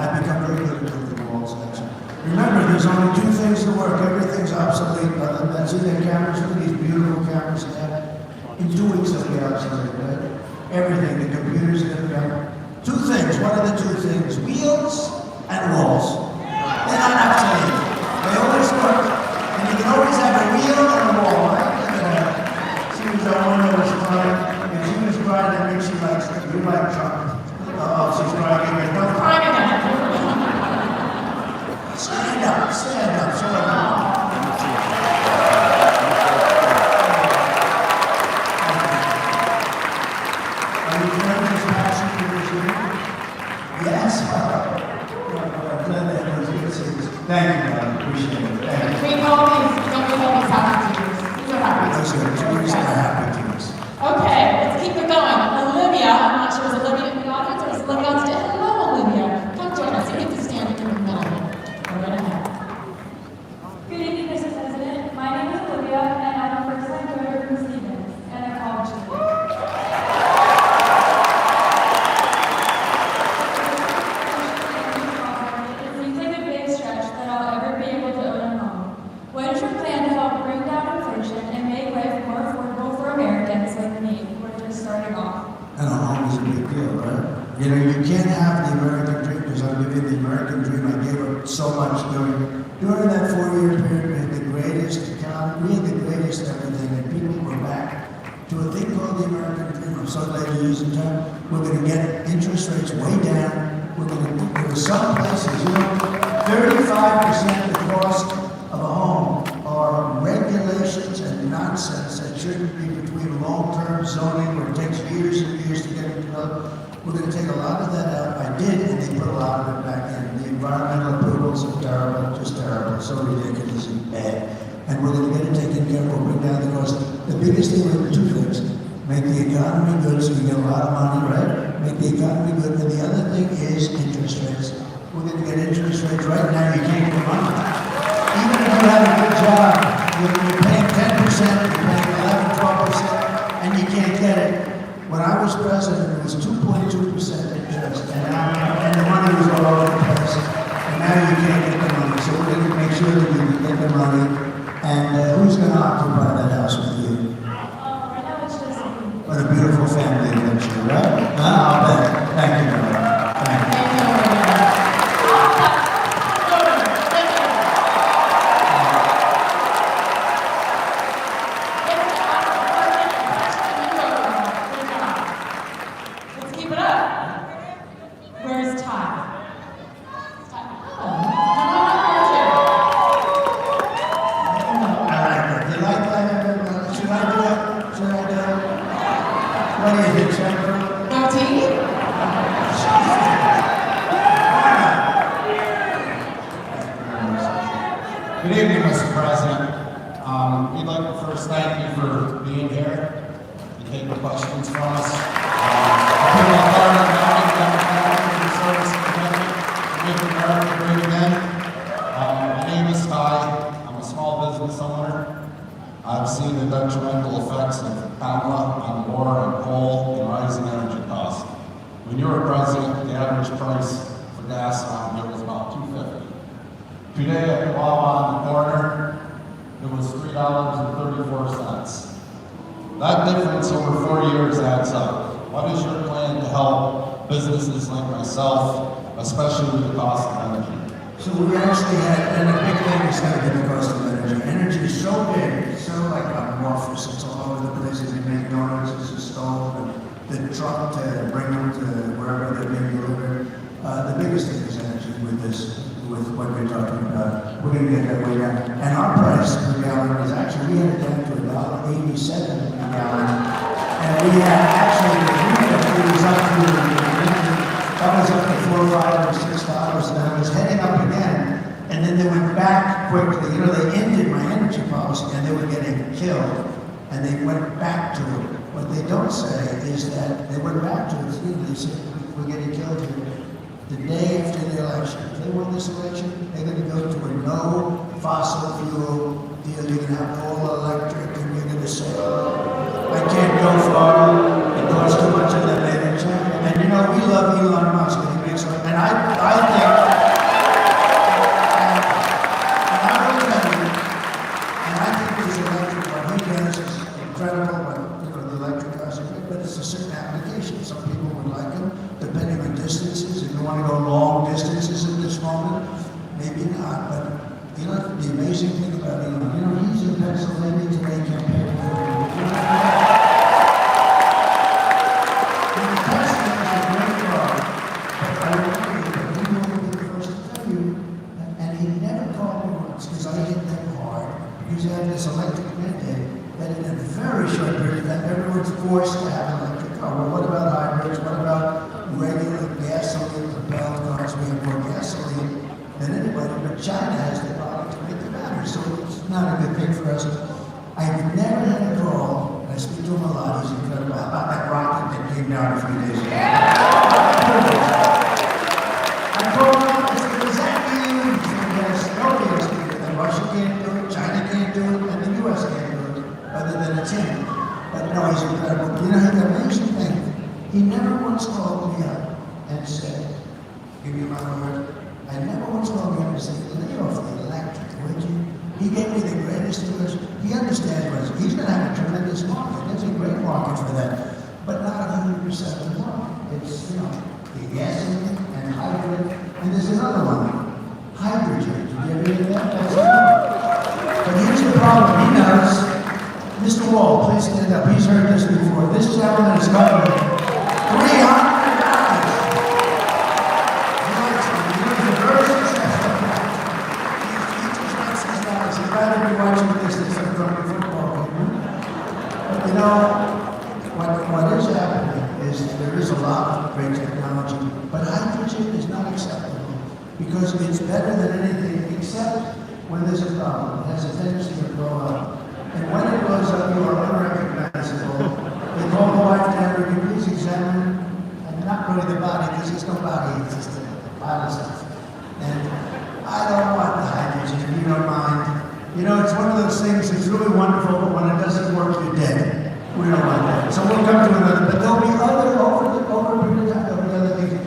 I've become very good at building the walls, actually. Remember, there's only 2 things that work. Everything's obsolete. Other than that, see their cameras, look at these beautiful cameras they have. In 2 weeks, they'll be obsolete, right? Everything, the computers that have got. 2 things. What are the 2 things? Wheels and walls. They're not obsolete. They always work. And you can always have a wheel and a wall, right? She was the one that was crying. If she was crying, that means she likes it. You like chocolate. Oh, she's crying again. Don't cry again. Stand up, stand up, stand up. Are you enjoying this passion for this year? Yes. Thank you, man. Appreciate it. Thank you. We call these happy tears. These are happy Those tears. are tears and happy tears. Okay, let's keep it going. Olivia, I'm not sure, is Olivia in the audience or is Olivia on stage? Hello, Olivia. Come join us. You get to stand in the middle. Go right ahead. Good evening, Mr. President. My name is Olivia, and I'm a first-time voter from Stevens, and a college student. It seems like a big stretch that I'll ever be able to own a home. What is your plan to help bring down inflation and make life more affordable for Americans like me, who are just starting off? And a home is a big deal, right? You know, you can't have the American dream because I'm giving the American dream. I gave up so much during that 4-year period. We had the greatest economy, we had the greatest everything, and people were back to a thing called the American dream. I'm so glad you used the term. We're going to get interest rates way down. We're going to, there are some places, 35% of the cost of a home are regulations and nonsense that shouldn't be between long-term zoning where it takes years and years to get it developed. We're going to take a lot of that out. I did, and they put a lot of it back in. The environmental approvals are terrible, just terrible, so ridiculous and bad. And we're going to get it taken care of. We'll bring down the cost. The biggest thing are 2 things. Make the economy good so you get a lot of money, right? Make the economy good. And the other thing is interest rates. We're going to get interest rates. Right now, you can't get money. Even if you have a good job, you're paying 10%, you're paying 11, 12%, and you can't get it. When I was president, it was 2.2% interest, and the money was all over the place. And now you can't get the money, so we're going to make sure that you can get the money. And who's going to occupy that house with you? Right now it's just me. What a beautiful family eventually, right? I'll bet. Thank you, Mary. Thank you. Thank you, Olivia. Let's keep it up. Where's Ty? Ty? Oh, come on up here I like that. You like that? Should I do it? Should I do it? What do you think, Jennifer? too. No tea? Good evening, Mr. President. We'd like to first thank you for being here to take the questions from us. People of Florida County, Democratic for your service and commitment to make America great again. My name is Ty. I'm a small business owner. I've seen the detrimental effects of Pamela on war and coal and rising energy costs. When you were president, the average price for gas around here was about $2.50. Today at the Wawa on the corner, it was $3.34. That difference over 4 years adds up. What is your plan to help businesses like myself, especially with the cost of energy? So we actually had, and a big thing is going to be the cost of energy. Energy is so big, it's so like amorphous, it's all over the place. They make donuts, it's a stove, and the truck to bring them to wherever they're being delivered. The biggest thing is energy with this, with what we're talking about. We're going to get that way down. And our price per gallon is actually, we had it down to $1.87 a gallon. And we had actually, it was up to, that was up to $4, $5, or $6, and I was heading up again. And then they went back quickly. You know, they ended my energy policy and they were getting killed. And they went back to it. What they don't say is that they went back to it. They said, we're getting killed here. The day after the election, if they win this election, they're going to go to a no fossil fuel deal. You're going to have all electric, and you're going to say, I can't go far. It costs too much of that energy. And you know, we love Elon Musk, and he makes like, and I think, and I will tell you, and I think this electric, what he does is incredible, but you know, the electric cars are great, but it's a certain application. Some people would like them, depending on distances. If you want to go long distances at this moment, maybe not, but you know, the amazing thing about Elon, you know, he's in Pennsylvania today campaigning for this electric mandate that in a very short period of time, everyone's forced to have an electric car. Well, what about hybrids? What about regular gasoline-propelled cars? We have more gasoline than anybody, but China has the product to make the matter, so it's not a good thing for us. I've never had a call, and I speak to him a lot, he's incredible, about that rocket that came down a few days ago. I called him up and said, is that you? He said, yes, nobody else can do it. And Russia can't do it, China can't do it, and the US can't do it, other than it's him. But no, he's incredible. You know, the amazing thing, he never once called me up and said, give you my word, I never once called me up and said, lay off the electric, would you? He gave me the greatest English. He understands what he's going to have a tremendous market. There's a great market for that, but not 100% of the market. It's, you know, the gasoline and hybrid, and there's another one, hydrogen. Did you ever hear that? That's but here's the problem, he knows. Mr. Wall, please stand up. He's heard this before. This gentleman is governing $300. He's very successful. He just wants these guys. He'd rather be watching this than some drunken football game. But you know, what is happening is there is a lot of great technology, but hydrogen is not acceptable because it's better than anything except when there's a problem. It has a tendency to blow up. And when it blows up, you are unrecognizable. They call the wife down, would you please examine, and not really the body, because there's no body, it's just a pile of stuff. And I don't want the hydrogen, if you don't mind. You know, it's one of those things that's really wonderful, but when it doesn't work, you're dead. We don't want that. So we'll come to another, but there'll be other, over a period of time, there'll be other things.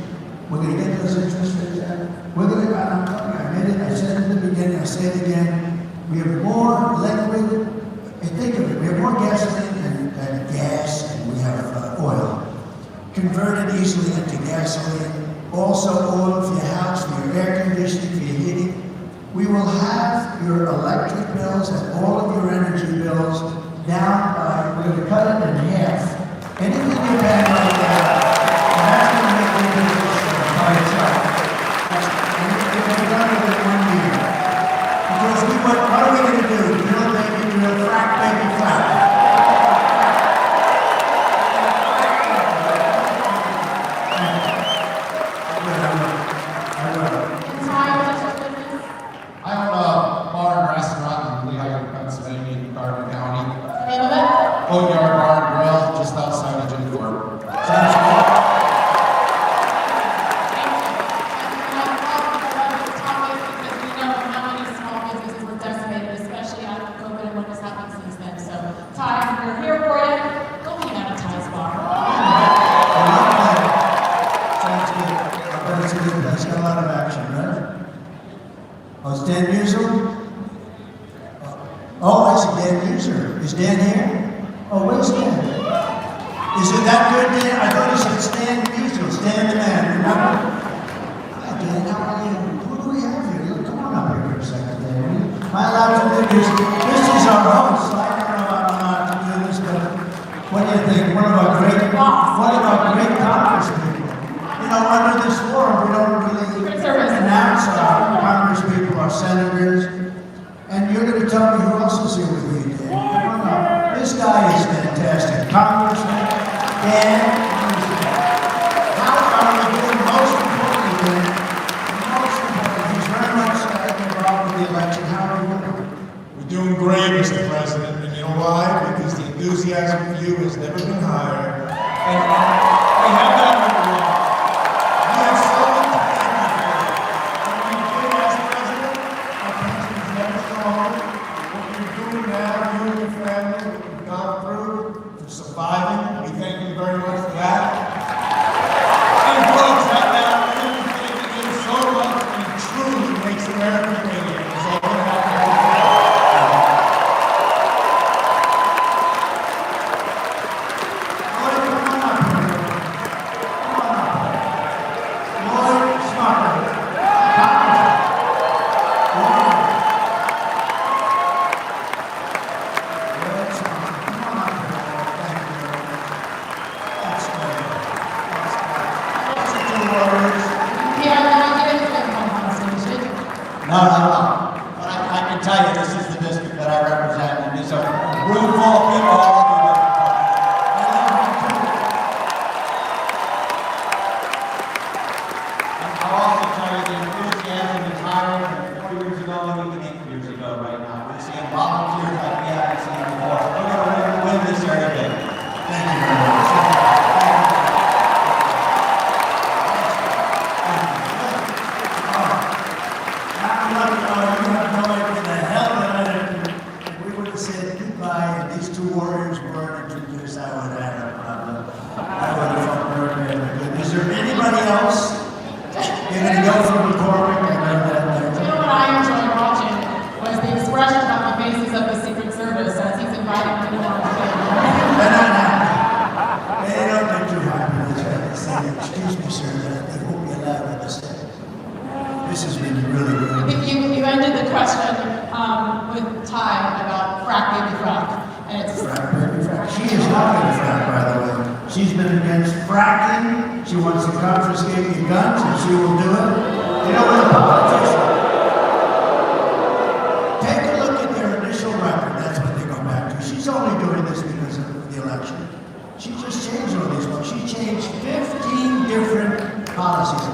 We're going to get those interest rates down. We're going to, I'm telling you, I made it, I said it in the beginning, I'll say it again. We have more liquid, and think of it, we have more gasoline and gas, and we have oil. Converted easily into gasoline. Also oil for your house, for your air conditioning, for your heating. We will have your electric bills and all of your energy bills down by, we're going to cut it in half. Anything you're paying right now, that's going to make your business by itself. And we're done with it 1 year. Because what are we going to do? Drill baby, drill, frack baby, frack. I own a bar and restaurant in Lehigh, Pennsylvania, in Carter County. Boneyard Bar and Grill, just outside of Jimthorpe. Dan here? Oh, where's Dan? Is it that good, Dan? I thought he said Stan Musial, Stan the man, remember? Hi, Dan, how are you? Who do we have here? Look, come on up here for a second, Dan. Am I allowed to introduce? This is our host. I don't know if I'm allowed to do this, but what do you think? One of our great Congress people. You know, under this forum, we don't really announce our Congress people, our senators. And you're going to tell me who else is here with you, Dan. Come on up. This guy is fantastic. Congressman Dan. How are we doing? Most importantly, he's very much involved with the election. How are we doing? We're doing great, Mr. President, and you know why? Because the enthusiasm for you has never been higher. And we have that number one. We have so much to thank you for. When you did as president, our country is never stronger. What you're doing now, you and your family, what you've gone through, for surviving, we thank you very much for that. And folks out there, we thank you so much, and it truly makes America great. It's all going to happen. No. But I can tell you, this is the district that I represent, and it's a room full of people all over the and I'll also tell you the enthusiasm is higher than 4 years ago and even 8 years ago right now. We're seeing volunteers like we haven't seen before. We're going to win this every day. Thank you very much. Warriors weren't introduced, I would have had a problem. I would have felt very, very good. Is there anybody else? You're going to go from McCormick and then You know what I enjoyed watching was the expressions on the faces of the Secret Service as he's inviting people on the table. They don't get too happy. They say, excuse me, sir, they won't be allowed in the state. This has been really good. I think you ended the question with Ty about fracking the frack. And it's She is not going to frack, by the way. She's been against fracking. She wants to confiscate your guns, and she will do it. You know, with a politician, take a look at their initial record. That's what they go back to. She's only doing this because of the election. She just changed all these laws. She changed 15 different policies.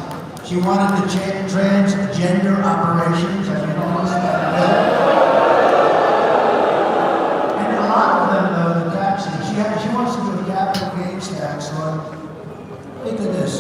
She wanted to change transgender operations. I mean, almost that. She wants to do a capital gains tax on, think of this,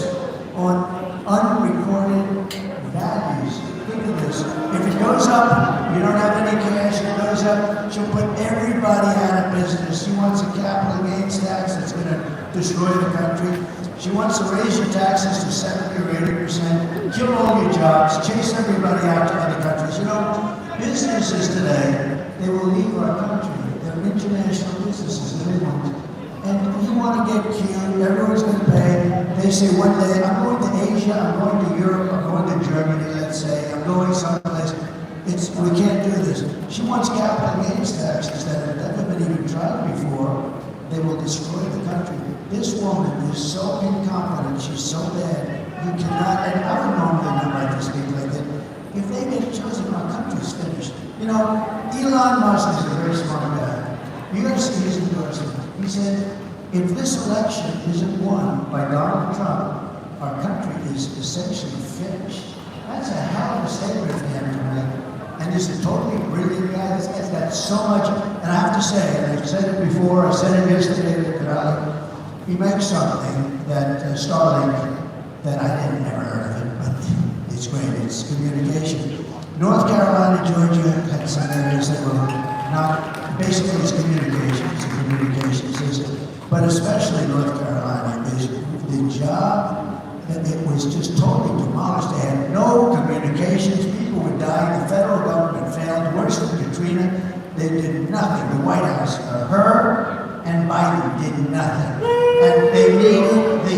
on unrecorded values. Think of this. If it goes up, you don't have any cash, it goes up, she'll put everybody out of business. She wants a capital gains tax that's going to destroy the country. She wants to raise your taxes to 70 or 80%, kill all your jobs, chase everybody out to other countries. You know, businesses today, they will leave our country. They're international businesses, they won't. And you want to get cute, everyone's going to pay. They say one day, I'm going to Asia, I'm going to Europe, I'm going to Germany, let's say, I'm going someplace. We can't do this. She wants capital gains taxes that have never been even tried before. They will destroy the country. This woman is so incompetent, she's so bad, you cannot, and I would normally not like to speak like that. If they get chosen, our country's finished. You know, Elon Musk is a very smart guy. You got to see his endorsement. He said, if this election isn't won by Donald Trump, our country is essentially finished. That's a hell of a statement for him to make. And he's a totally brilliant guy. This guy's got so much. And I have to say, and I've said it before, I said it yesterday to Karali, he makes something that Starlink, that I didn't never heard of it, but it's great. It's communication. North Carolina, Georgia had some areas that were not, basically it's communication. It's a communication system. But especially North Carolina is the job that it was just totally demolished. They had no communications. People were dying. The federal government failed. Worse than Katrina. They did nothing. The White House, her and Biden did nothing. And they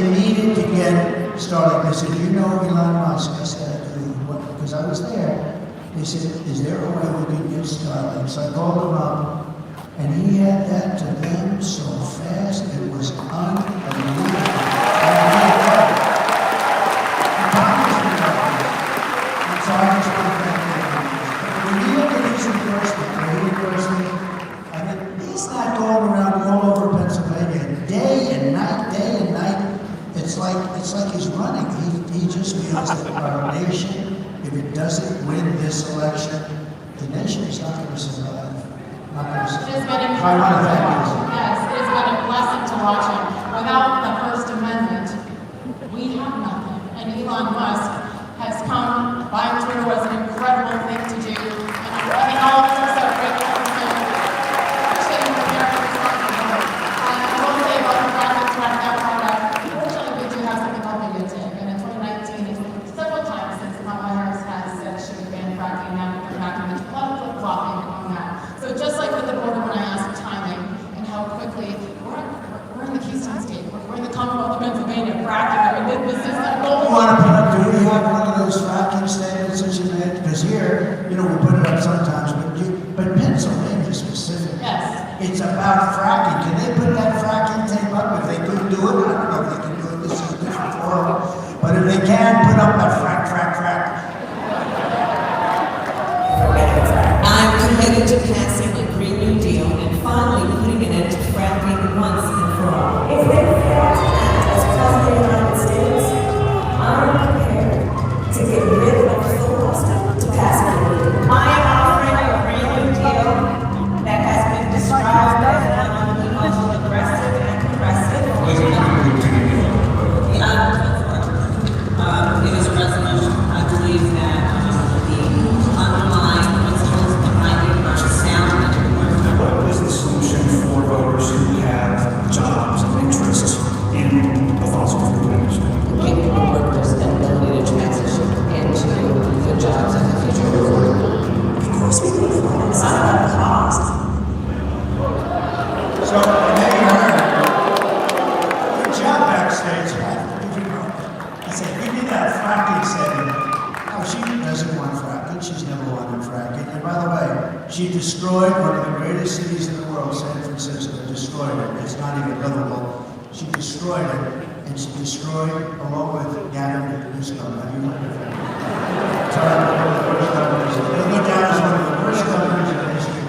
needed to get started. They said, you know Elon Musk? I said, what? Because I was there. They said, is there a way we can get started? So I called him up, and he had that to them so fast, it was unbelievable. So I just want to thank him. When you look at his endorsement, I mean, he's not going around all over Pennsylvania day and night. It's like he's running. He just feels that our nation, if it doesn't win this election, the nation is not going to survive. Not going to survive. It has been incredible. Yes, it has been a blessing to watch him. Without the First Amendment, we have nothing. And Elon Musk has come. Buying Twitter was an incredible thing to do. And I mean, all of us are so grateful for him. Especially in American responsibility. I will say about the Fracking track that product, fortunately we do have something called videotape. And in 2019, it's been several times since Kamala Harris has said she would ban fracking. Now we're fracking. There's a lot of flip-flopping on that. So just like with the border when I asked timing and how quickly, we're in the Keystone State. We're in the Commonwealth of Pennsylvania fracking. I mean, this is a goal. You want to put up, do we have one of those fracking standards that you made? Because here, you know, we put it up sometimes, but Pennsylvania specific. Yes. It's about fracking. Can they put that fracking tape up? If they could do it, I don't know if they can do it. This is a different forum. But if they can, put up that frack. I'm committed to passing a Green New Deal and finally putting an end to fracking once and for all. If they fail to act as President of the United States, I'm prepared to get rid of filibuster to pass a Green New Deal. I am offering a Green New Deal that has been described as one of the most aggressive and progressive. It is a resolution. I believe that the underlying principles behind it are sound and important. What is the solution for voters who have jobs and interests in the fossil fuel industry? Giving workers the ability to transition into good jobs in the future. Of course we do. It's not about cost. So, there you are. Good job backstage. I said, give me that fracking setting. Oh, she doesn't want fracking. She's never wanted fracking. And by the way, she destroyed one of the greatest cities in the world, San Francisco. Destroyed it. It's not even livable. She destroyed it. And she destroyed, along with Gavin Newsom. Have you heard of him? Sorry, one of the worst governors. He'll go down as one of the worst governors in history.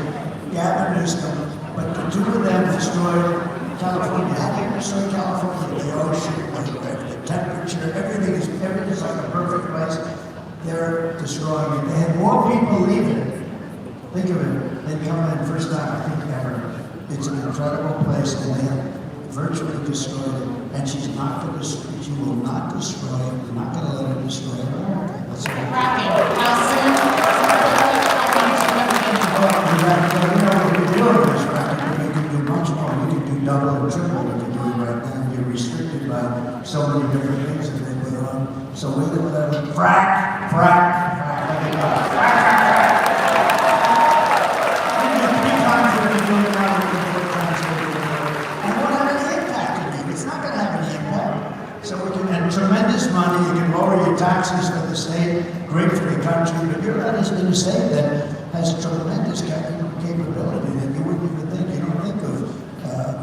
Gavin Newsom. But the two of them destroyed California. How do you destroy California? The ocean, the temperature, everything is like a perfect place. They're destroying it. They had more people leaving. Think of it. They come in first time, I think, ever. It's an incredible place, and they have virtually destroyed it. And she's not going to, she will not destroy it. We're not going to let her destroy America. That's all. Fracking. How soon? What we're doing is fracking. We can do much more. We can do double and triple what we're doing right now. You're restricted by so many different things that they put on. So we're going to let them frack. Tremendous money. You can lower your taxes for the state, great for the country, but you're in a state that has tremendous capability that you wouldn't even think. You don't think of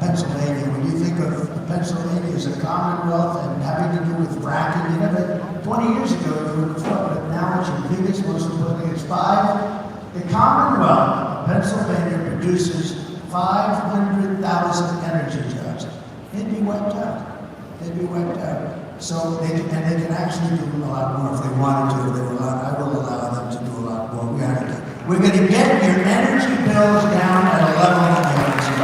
Pennsylvania. When you think of Pennsylvania as a commonwealth and having to do with fracking, you never, 20 years ago you would have thought, but now it's your biggest, most important, it's the Commonwealth of Pennsylvania produces 500,000 energy jobs. They'd be wiped out. They'd be wiped out. So they can actually do a lot more if they wanted to. If they were allowed, I will allow them to do a lot more. We're going to get your energy bills down at a level that they haven't seen.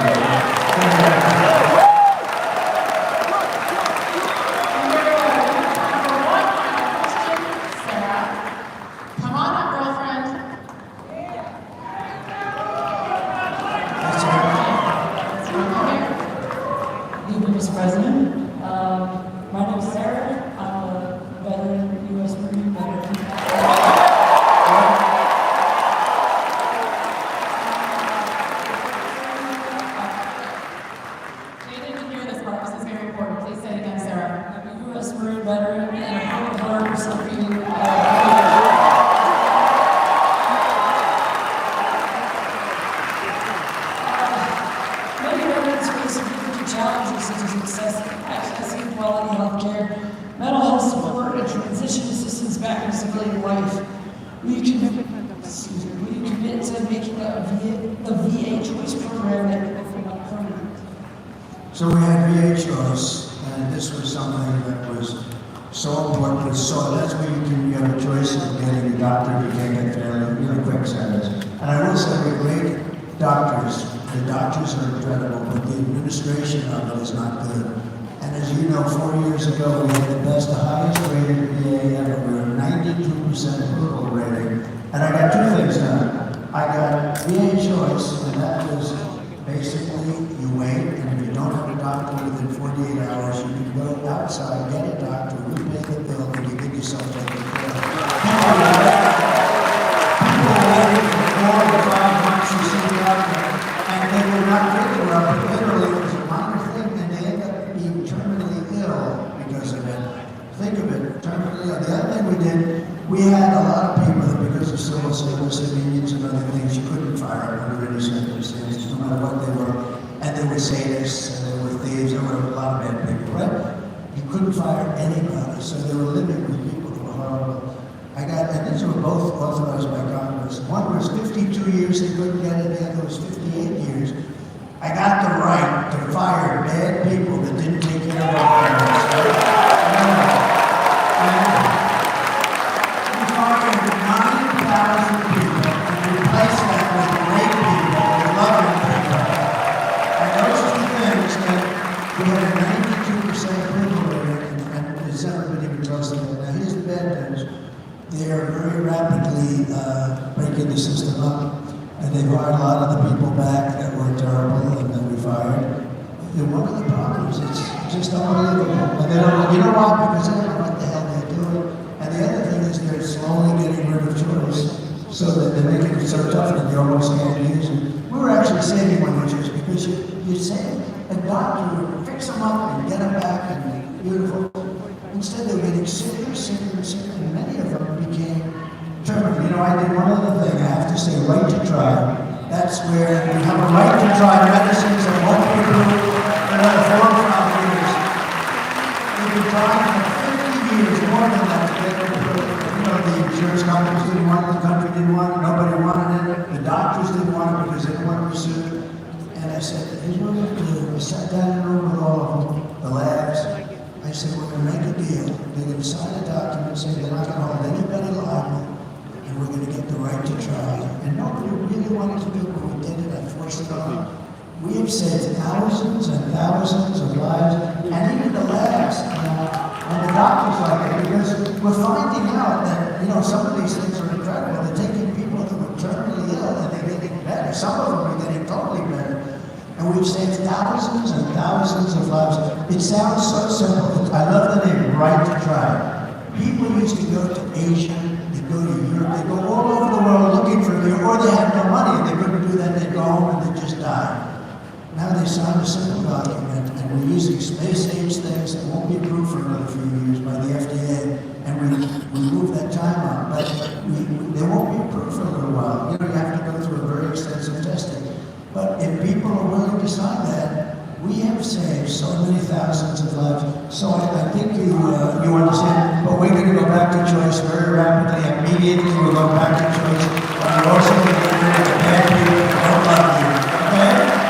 Sarah, come on up, girlfriend. Mr. President, my name is Sarah. I'm a veteran, U.S. Marine veteran. challenges such as accessing quality health care, mental health support, and transition assistance back into civilian life. We commit to making the VA Choice program that permanent. So we had VA Choice, and this was something that was so important. So that's where you have a choice of getting a doctor if you can't get fairly, really quick service. And I will say we're great doctors. The doctors are incredible, but the administration of it is not good. And as you know, 4 years ago, we had the best, the highest rated VA ever. We were 92% approval rating. And I got two things done. I got VA Choice, and that was basically you wait, and if you don't have a doctor within 48 hours, you can go outside, get a doctor, repay the bill, and you get yourself taken care of. People are waiting for 4 to 5 months to see the doctor, and they were not taken up. Literally, it was a minor thing, and they end up being terminally ill because of it. Think of it, terminally ill. The other thing we did, we had a lot of people that because of civil service and unions and other things, you couldn't fire under any circumstances, no matter what they were. And they were sadists, and they were thieves, there were a lot of bad people, right? You couldn't fire anybody, so they were living with people that were horrible. And these were both authorized by Congress. One was 52 years, they couldn't get it, the other was 58 years. I got the right to fire bad people that didn't take care of our parents. We fired 9,000 people and replaced that with great people, loving people. And those two things that we had a 92% approval rating, and it's never been even close to that. Now here's the bad news. They are very rapidly breaking the system up, and they've hired a lot of the people back that were terrible and that we fired. And one of the problems, it's just unbelievable. And they don't, you know why? Because they don't know what the hell they're doing. And the other thing is they're slowly getting rid of choice, so that they're making it so tough that you almost can't use it. We were actually saving wages because you say a doctor would fix them up and get them back and beautiful. Instead, they were getting sicker, sicker, and sicker, and many of them became terminal. You know, I did one other thing. I have to say, right to try. That's where we have a right to try medicines that won't be approved for another 4 or 5 years. We've been trying for 50 years, more than that, to get it approved. You know, the insurance companies didn't want it, the country didn't want it, nobody wanted it, the doctors didn't want it because they didn't want to be sued. And I said, here's what we're going to do. I sat down in the room with all of them, the labs. I said, we're going to make a deal. They're going to sign a document saying they're not going to hold anybody liable, and we're going to get the right to try. And nobody really wanted to do it, but we did it. I forced it on. We have saved thousands and thousands of lives, and even the labs and the doctors like it, because we're finding out that, you know, some of these things are incredible. They're taking people that were terminally ill, and they're getting better. Some of them are getting totally better. And we've saved thousands and thousands of lives. It sounds so simple. I love the name, right to try. People used to go to Asia, they go to Europe, they go all over the world looking for care, or they had no money and they couldn't do that, they'd go home and they'd just die. Now they sign a simple document, and we're using space-age things that won't be approved for another few years by the FDA, and we move that time on, but they won't be approved for a little while. You know, you have to go through a very extensive testing. But if people are willing to sign that, we have saved so many thousands of lives. So I think you understand. But we're going to go back to choice very rapidly. Immediately, we'll go back to choice. And we're also going to get rid of the bad people that don't love you. Okay?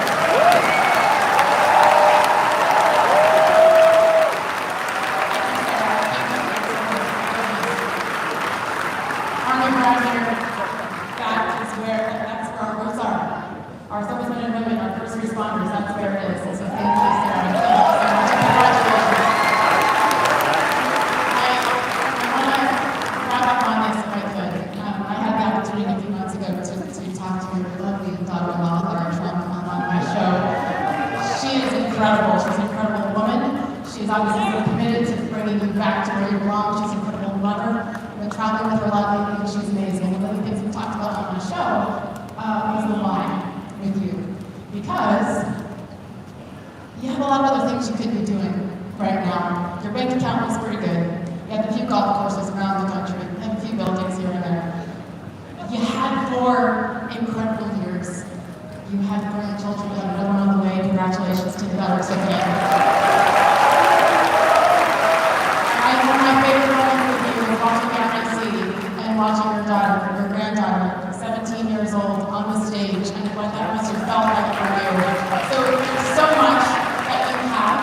Our servicemen and women, our first responders, that's where it is. So thank you, Sarah. Thank you so much. Congratulations. I want to wrap up on this if I could. I had the opportunity a few months ago to talk to your lovely daughter-in-law, Laura Trump, on my show. She is incredible. She's an incredible woman. She's obviously so committed to bringing you back to where you belong. She's an incredible mother. I've been traveling with her a lot lately. She's amazing. One of the things we talked about on my show is the why. With you, because you have a lot of other things you could be doing right now. Your bank account looks pretty good. You have a few golf courses around the country. You have a few buildings here and there. You had 4 incredible years. You had grandchildren. You have another one on the way. congratulations to the better recipient. One of my favorite moments with you was watching you at my seat and watching your daughter, your granddaughter, 17 years old, on the stage, and what that must have felt like for you. So there's so much that you have,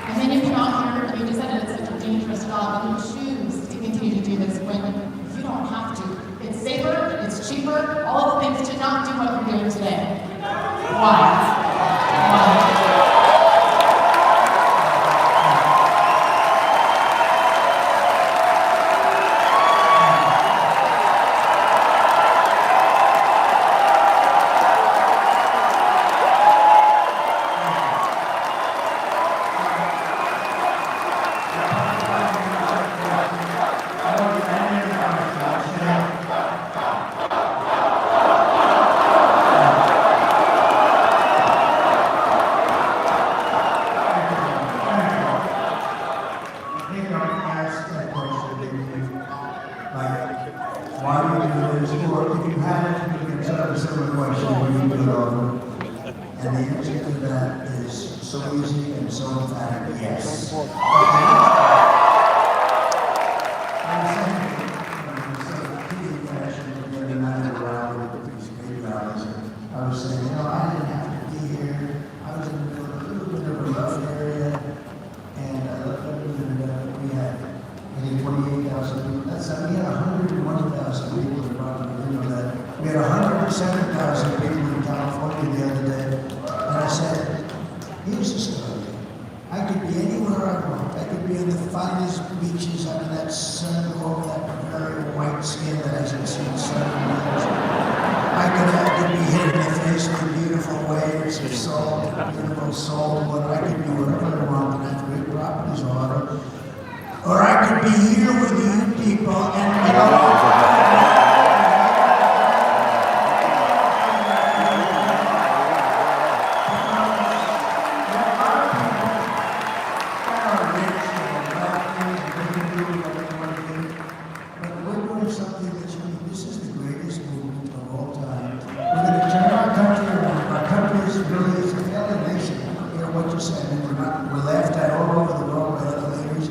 and then you come out here, and you just said it, it's such a dangerous job, and you choose to continue to do this when you don't have to. It's safer, it's cheaper, all of the things to not do what you're doing today. Why? Why? Why do you do this? Or if you haven't, you can set up a similar question when you do it over. And the answer to that is so easy and so emphatic, yes. I was saying, you know, I didn't have to be here. I was in a little bit of a rough area, and I looked up and we had 28,000 people. That's we had 101,000 people in Rockland. You know that. We had 107,000 people in California the other day, and I said, here's the story. I could be anywhere I want. I could be on the finest beaches under that sun over that very white skin that hasn't seen sun in years. I could be hit in the face with beautiful waves of salt, beautiful salt, but I could be wherever I want and have great properties on. Or I could be here with you people and something that's unique. This is the greatest movement of all time. We're going to turn our country around. Our country is really a failing nation. I don't care what you say. We're laughed at all over the world by other leaders.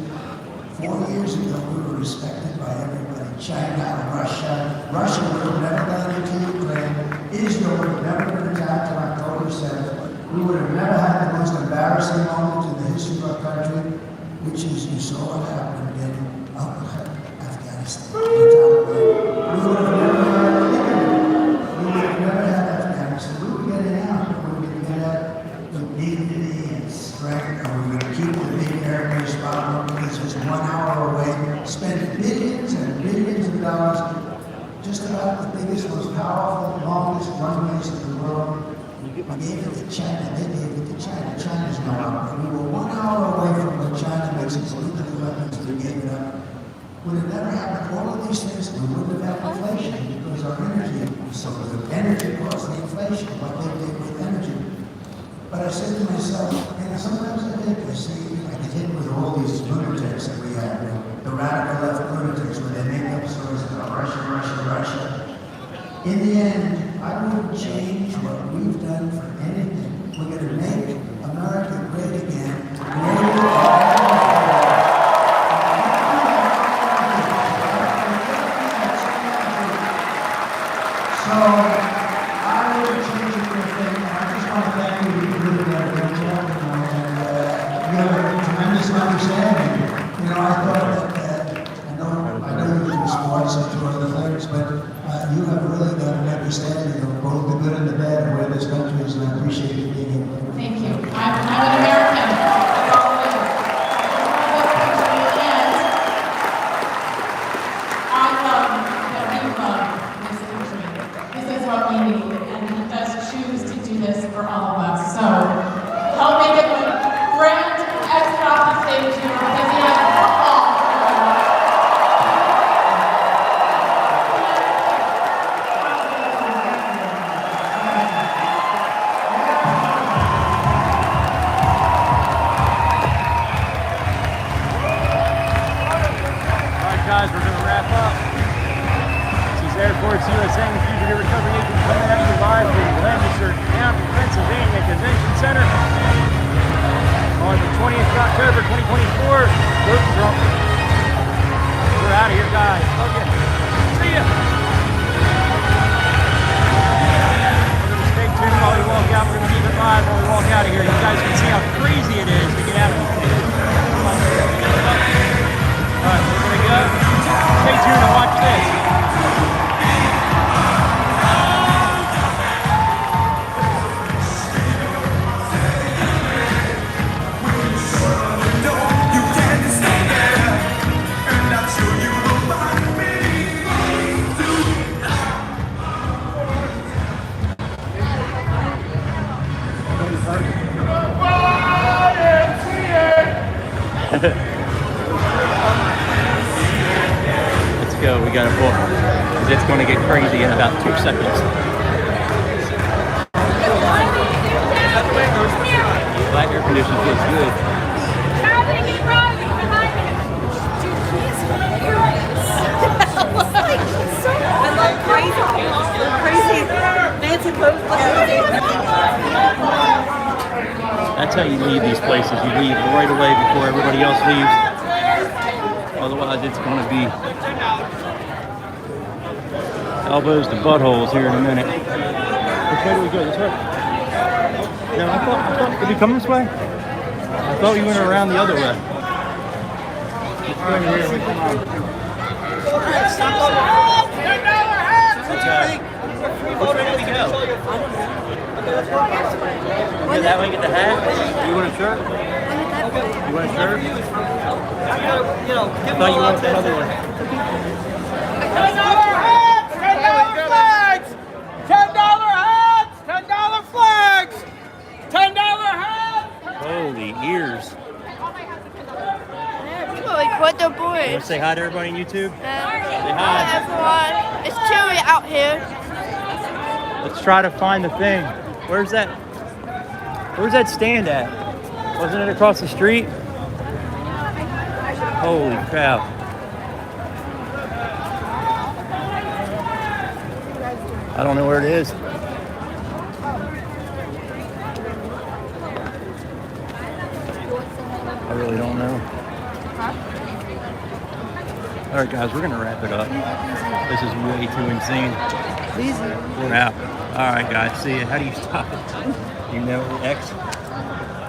4 years ago, we were respected by everybody. China, Russia. Russia would have never gone into Ukraine. Israel would have never been attacked on October 7th. We would have never had the most embarrassing moment in the history of our country, which is you saw what happened in Afghanistan. We would have never had Afghanistan. We were getting out. We were going to get out with dignity and strength, and we were going to keep the big air base problem because it's 1 hour away. Spend billions and billions of dollars, just about the biggest, most powerful, longest runways in the world. We gave it to China. They gave it to China. China's no up. We were 1 hour away from when China makes its nuclear weapons. We gave it up. Would have never happened. All of these things, we wouldn't have had inflation because our energy was so good. Energy caused the inflation, what they did with energy. But I said to myself, and sometimes I think, I get hit with all these lunatics that we have, the radical left lunatics, where they make up stories about Russia, Russia, Russia. In the end, I wouldn't change what we've done for anything. We're going to make America great again. So, I would change it for a thing, and I just want to thank you for doing that great job, and you have a tremendous understanding. You know, I thought that, I know you do sports and do other things, but you have really got an understanding of both the good and the bad of where this country is, and I appreciate you being here. Thank you. I'm an American. That's all it is. I love that we love this country. This is what we need, and he does choose to do this for all of us. So help me get the grand exit off the stage here because he has football. Guys, we're going to wrap up. This is Airports USA Fugitive Recovery Agent coming at you live from Lancaster, Pennsylvania Convention Center. Center on the 20th of October, 2024. Vote drunk. We're out of here, guys. Love ya. See ya. We're going to stay tuned while we walk out. We're going to keep it live while we walk out of here. You guys can see how crazy it is to get out of these things. All right, we're going to go. Stay tuned and watch this. Let's go, we got a book. Because it's going to get crazy in about 2 seconds. That air conditioning feels good. I love crazy fancy clothes. That's how you leave these places. You leave right away before everybody else leaves. Otherwise, it's going to be elbows to buttholes here in a minute. Which way do we go? This way? No, I thought, did we come this way? I thought we went around the other way. Let's go over here. Come on. Okay. Which way do we go? Go that way, get the hat. You want a shirt? You want a shirt? I thought you wanted that other one. $10 flags! $10 flags! $10 hats! Holy ears. Like what the boys? You want to say hi to everybody on YouTube? Say Hi hi. everyone. It's chilly out here. Let's try to find the thing. Where's that stand at? Wasn't it across the street? Holy crap. I don't know where it is. I really don't know. All right, guys, we're going to wrap it up. This is way too insane. We're out. All right, guys, see you. How do you stop it? You know, X?